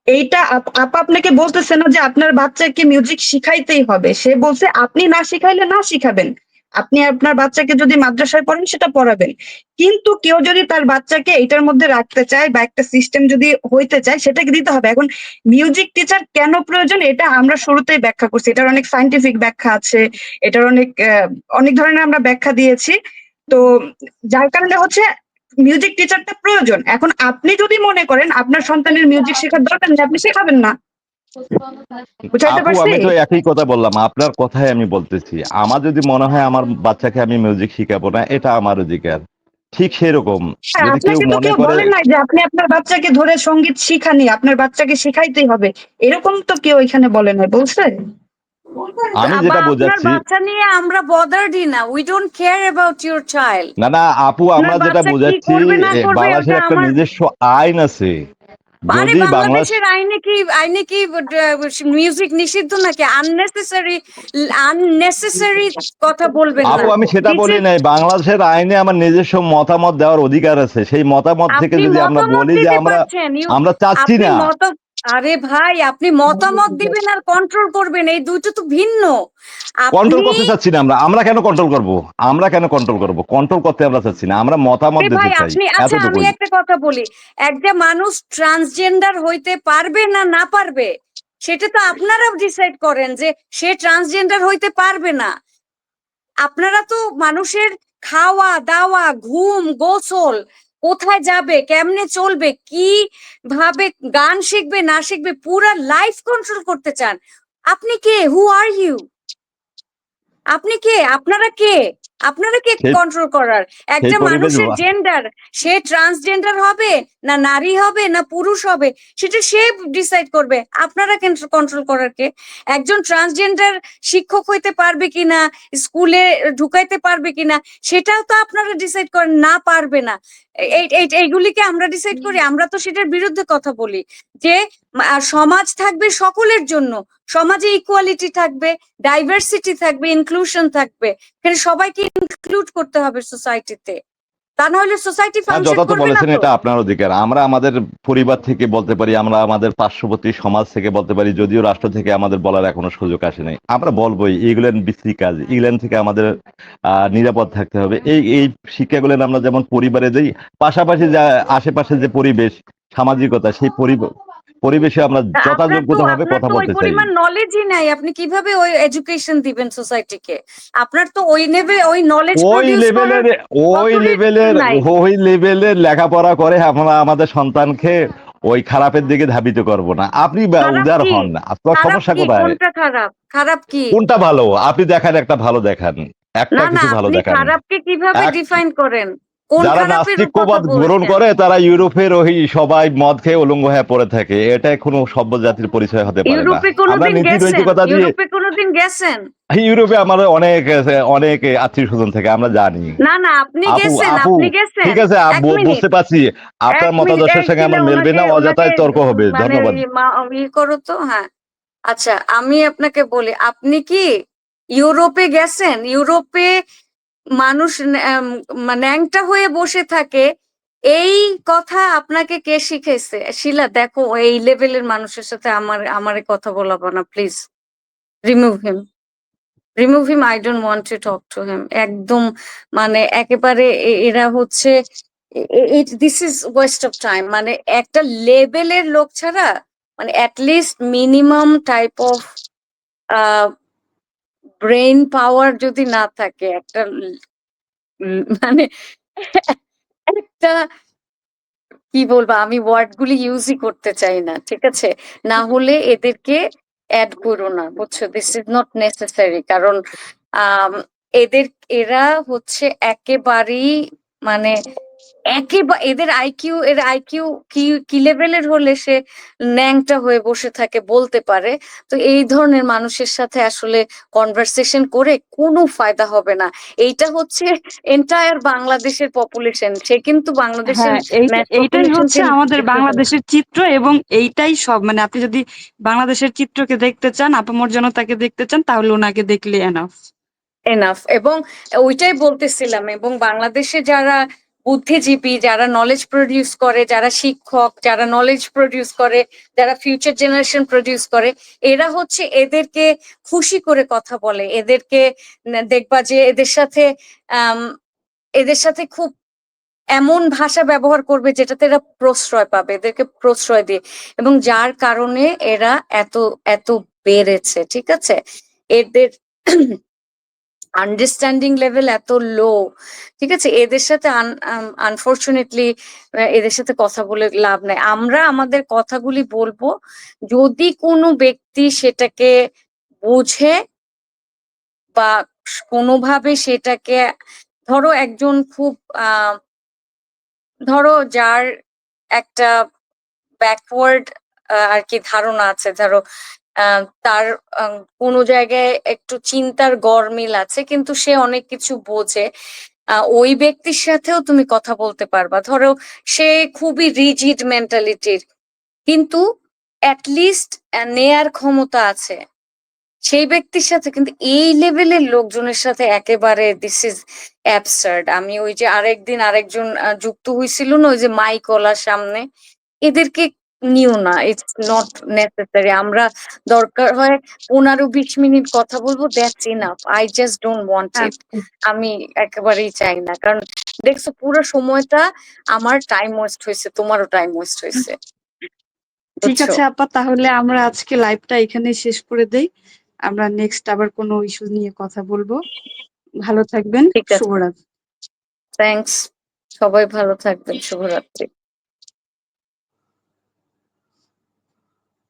এইটা আপা আপনাকে বলতেছে না যে আপনার বাচ্চাকে মিউজিক শিখাইতেই হবে। সে বলছে আপনি না শিখাইলে না শিখাবেন। আপনি আপনার বাচ্চাকে যদি মাদ্রাসায় পড়েন সেটা পড়াবেন। কিন্তু কেউ যদি তার বাচ্চাকে এটার মধ্যে রাখতে চায় বা একটা সিস্টেম যদি হইতে চায়, সেটাকে দিতে হবে। এখন মিউজিক টিচার কেন প্রয়োজন এটা আমরা শুরুতেই ব্যাখ্যা করছি। এটার অনেক সায়েন্টিফিক ব্যাখ্যা আছে। এটার অনেক ধরনের আমরা ব্যাখ্যা দিয়েছি। তো যার কারণে হচ্ছে মিউজিক টিচারটা প্রয়োজন। এখন আপনি যদি মনে করেন আপনার সন্তানের মিউজিক শেখার দরকার নেই, আপনি শেখাবেন না। বুঝাইতে আপু, পারছি? আমি তো একই কথা বললাম, আপনার কথাই আমি বলতেছি। আমার যদি মনে হয় আমার বাচ্চাকে আমি মিউজিক শিখাবো না, এটা আমার অধিকার। ঠিক সেরকম হ্যাঁ, যদি কেউ আপনাকে তো মনে কেউ করে, বলেন নাই যে আপনি আপনার বাচ্চাকে ধরে সঙ্গীত শিখানি, আপনার বাচ্চাকে শিখাইতেই হবে। এরকম তো কেউ এখানে বলে নাই, বলছে? আমি বা যেটা আপনার বোঝাচ্ছি, বাচ্চা নিয়ে আমরা বদার্ডই না, we don't care about your child. না না আপু, আপনার আমরা যেটা বাচ্চা কি বোঝাচ্ছি, করবে না করবে ওটা বাংলাদেশের একটা আমার। নিজস্ব আইন আছে। আরে যদি বাংলাদেশ, বাংলাদেশের আইনে কি মিউজিক নিষিদ্ধ নাকি? আননেসেসারি কথা বলবেন না। আপু আমি সেটা দিস বলি ইজ, নাই, বাংলাদেশের আইনে আমার নিজস্ব মতামত দেওয়ার অধিকার আছে। সেই মতামত থেকে আপনি যদি আমরা মতামত বলি যে দিতে আমরা পারছেন, আমরা চাচ্ছি আপনি না, আরে ভাই, আপনি মতামত দিবেন আর কন্ট্রোল করবেন, এই দুটো তো ভিন্ন। কন্ট্রোল আপনি, করতে চাচ্ছি না। আমরা আমরা কেন কন্ট্রোল করব? আমরা কেন কন্ট্রোল করব? কন্ট্রোল করতে আমরা চাচ্ছি না, আমরা মতামত আরে দিতে ভাই চাই, আপনি, আচ্ছা আমি এতটুকুই। একটা কথা বলি, একটা মানুষ ট্রান্সজেন্ডার হইতে পারবে না না পারবে, সেটা তো আপনারা ডিসাইড করেন যে সে ট্রান্সজেন্ডার হইতে পারবে না। আপনারা তো মানুষের খাওয়া দাওয়া, ঘুম, গোসল, কোথায় যাবে, কেমনে চলবে, কি ভাবে গান শিখবে না শিখবে, পুরা লাইফ কন্ট্রোল করতে চান। আপনি কে? হু আর ইউ? আপনি কে? আপনারা কে? আপনারা কে সেই কন্ট্রোল করার? সেই একটা পরিবেশ মানুষের জেন্ডার, সে ট্রান্সজেন্ডার হবে না নারী হবে না পুরুষ হবে, সেটা সে ডিসাইড করবে। আপনারা কন্ট্রোল করার কে? একজন ট্রান্সজেন্ডার শিক্ষক হইতে পারবে কিনা, স্কুলে ঢুকাইতে পারবে কিনা, সেটাও তো আপনারা ডিসাইড করেন না পারবে না। এইগুলিকে আমরা ডিসাইড করি? আমরা তো সেটার বিরুদ্ধে কথা বলি যে সমাজ থাকবে সকলের জন্য, সমাজে ইকুয়ালিটি থাকবে, ডাইভার্সিটি থাকবে, ইনক্লুশন থাকবে, এখানে সবাইকে ইনক্লুড করতে হবে সোসাইটিতে, তা না হলে সোসাইটি হ্যাঁ, ফাংশন যথার্থ করবে না বলেছেন, তো। এটা আপনার অধিকার। আমরা আমাদের পরিবার থেকে বলতে পারি, আমরা আমাদের পার্শ্ববর্তী সমাজ থেকে বলতে পারি, যদিও রাষ্ট্র থেকে আমাদের বলার এখনো সুযোগ আসে নাই। আমরা বলবোই এগুলো বিশ্রী কাজ, এগুলো থেকে আমাদের নিরাপদ থাকতে হবে। এই এই শিক্ষাগুলো আমরা যেমন পরিবারে দেই, পাশাপাশি যা আশেপাশে যে পরিবেশ, সামাজিকতা, সেই পরিবেশে আমরা যথাযোগ্যতা ভাবে আপনার কথা তো ওই বলতে চাই। পরিমাণ নলেজই নাই, আপনি কিভাবে ওই এডুকেশন দিবেন সোসাইটিকে? আপনার তো ওই নেবে ওই নলেজ ওই প্রডিউস করার লেভেলের ওই অথরিটি লেভেলের নাই। ওই লেভেলের লেখাপড়া করে আমরা আমাদের সন্তানকে ওই খারাপের দিকে ধাবিত করব না। আপনি খারাপ উদার কি? হন, আপনার খারাপ সমস্যা কি? কোথায়? কোনটা খারাপ? খারাপ কি? কোনটা ভালো আপনি দেখান, একটা ভালো দেখান, একটা না না, কিছু ভালো আপনি দেখান। খারাপকে কিভাবে এক ডিফাইন করেন? কোন যারা খারাপের কথা নাস্তিক্যবাদ গ্রহণ বলছেন? করে তারা ইউরোপের ওই সবাই মদ খেয়ে উলঙ্গ হয়ে পড়ে থাকে, এটা কোনো সভ্য জাতির পরিচয় হতে পারে না। ইউরোপে আমরা কোনোদিন নীতি গেছেন? নৈতিকতা দিয়ে, ইউরোপে কোনোদিন গেছেন? ইউরোপে আমাদের অনেক অনেক আত্মীয় স্বজন থেকে, আমরা জানি। না না, আপনি আপু গেছেন, আপু আপনি গেছেন। ঠিক আছে, এক মিনিট, বুঝতে পারছি। আপনার এক মিনিট, মতাদর্শের এই সঙ্গে শিলা আমার মেলবে ওনাকে না, ওনাকে অযথাই তর্ক হবে। মানে ধন্যবাদ। করো তো, হ্যাঁ। আচ্ছা আমি আপনাকে বলি, আপনি কি ইউরোপে গেছেন? ইউরোপে মানুষ ন্যাংটা হয়ে বসে থাকে, এই কথা আপনাকে কে শিখাইছে? শিলা দেখো, এই লেভেলের মানুষের সাথে আমারে কথা বলাবো না please. Remove him, remove him, I don't want to talk to him. একদম মানে একেবারে এরা হচ্ছে, this is waste of time. মানে একটা লেভেলের লোক ছাড়া, মানে at least minimum type of brain power যদি না থাকে, একটা মানে একটা, কি বলবো, আমি ওয়ার্ড গুলি ইউজই করতে চাই না, ঠিক আছে? না হলে এদেরকে অ্যাড করো না, বুঝছো? This is not necessary. কারণ আম, এরা হচ্ছে একেবারেই মানে একেবারে এর আইকিউ কি কি লেভেলের হলে সে ন্যাংটা হয়ে বসে থাকে বলতে পারে। তো এই ধরনের মানুষের সাথে আসলে কনভারসেশন করে কোনো ফায়দা হবে না। এইটা হচ্ছে এন্টায়ার বাংলাদেশের পপুলেশন, সে কিন্তু বাংলাদেশের হ্যাঁ, ম্যাচ এইটাই হচ্ছে পপুলেশনকে আমাদের দেখতেছে না। বাংলাদেশের চিত্র, এবং এইটাই সব। মানে আপনি যদি বাংলাদেশের চিত্রকে দেখতে চান, আপামর জনতাকে দেখতে চান, তাহলে ওনাকে দেখলে এনাফ। এনাফ। এবং ওইটাই বলতেছিলাম, এবং বাংলাদেশে যারা বুদ্ধিজীবী, যারা নলেজ প্রডিউস করে, যারা শিক্ষক, যারা নলেজ প্রডিউস করে, যারা ফিউচার জেনারেশন প্রডিউস করে, এরা হচ্ছে এদেরকে খুশি করে কথা বলে, এদেরকে দেখবা যে আম, এদের সাথে খুব এমন ভাষা ব্যবহার করবে যেটাতে এরা প্রশ্রয় পাবে, এদেরকে প্রশ্রয় দিয়ে, এবং যার কারণে এরা এত এত বেড়েছে। ঠিক আছে, এদের আন্ডারস্ট্যান্ডিং লেভেল এত লো। ঠিক আছে, এদের সাথে আনফর্চুনেটলি এদের সাথে কথা বলে লাভ নাই। আমরা আমাদের কথাগুলি বলবো যদি কোনো ব্যক্তি সেটাকে বুঝে, বা কোনোভাবে সেটাকে, ধরো একজন খুব ধরো যার একটা ব্যাকওয়ার্ড আর কি ধারণা আছে, ধরো তার কোনো জায়গায় একটু চিন্তার গরমিল আছে, কিন্তু সে অনেক কিছু বোঝে, ওই ব্যক্তির সাথেও তুমি কথা বলতে পারবা। ধরো সে খুবই রিজিড মেন্টালিটির, কিন্তু অ্যাটলিস্ট নেয়ার ক্ষমতা আছে, সেই ব্যক্তির সাথে কিন্তু এই লেভেলের লোকজনের সাথে একেবারে দিস ইজ অ্যাবসার্ড। আমি ওই যে আরেকদিন আরেকজন যুক্ত হয়েছিল না, ওই যে মাইক ওলার সামনে, এদেরকে নিও না, ইটস নট নেসেসারি। আমরা দরকার হয় 15-20 মিনিট কথা বলবো, that's enough. I just don't want হ্যাঁ, ইট। আমি একেবারেই চাই না, কারণ দেখছো পুরো সময়টা আমার টাইম ওয়েস্ট হয়েছে, তোমারও টাইম ওয়েস্ট হয়েছে, ঠিক বুঝছো? আছে আপা, তাহলে আমরা আজকে লাইভটা এখানেই শেষ করে দেই। আমরা নেক্সট আবার কোনো ইস্যু নিয়ে কথা বলবো। ভালো থাকবেন। ঠিক আছে, শুভরাত্রি। থ্যাঙ্কস। সবাই ভালো থাকবেন, শুভরাত্রি।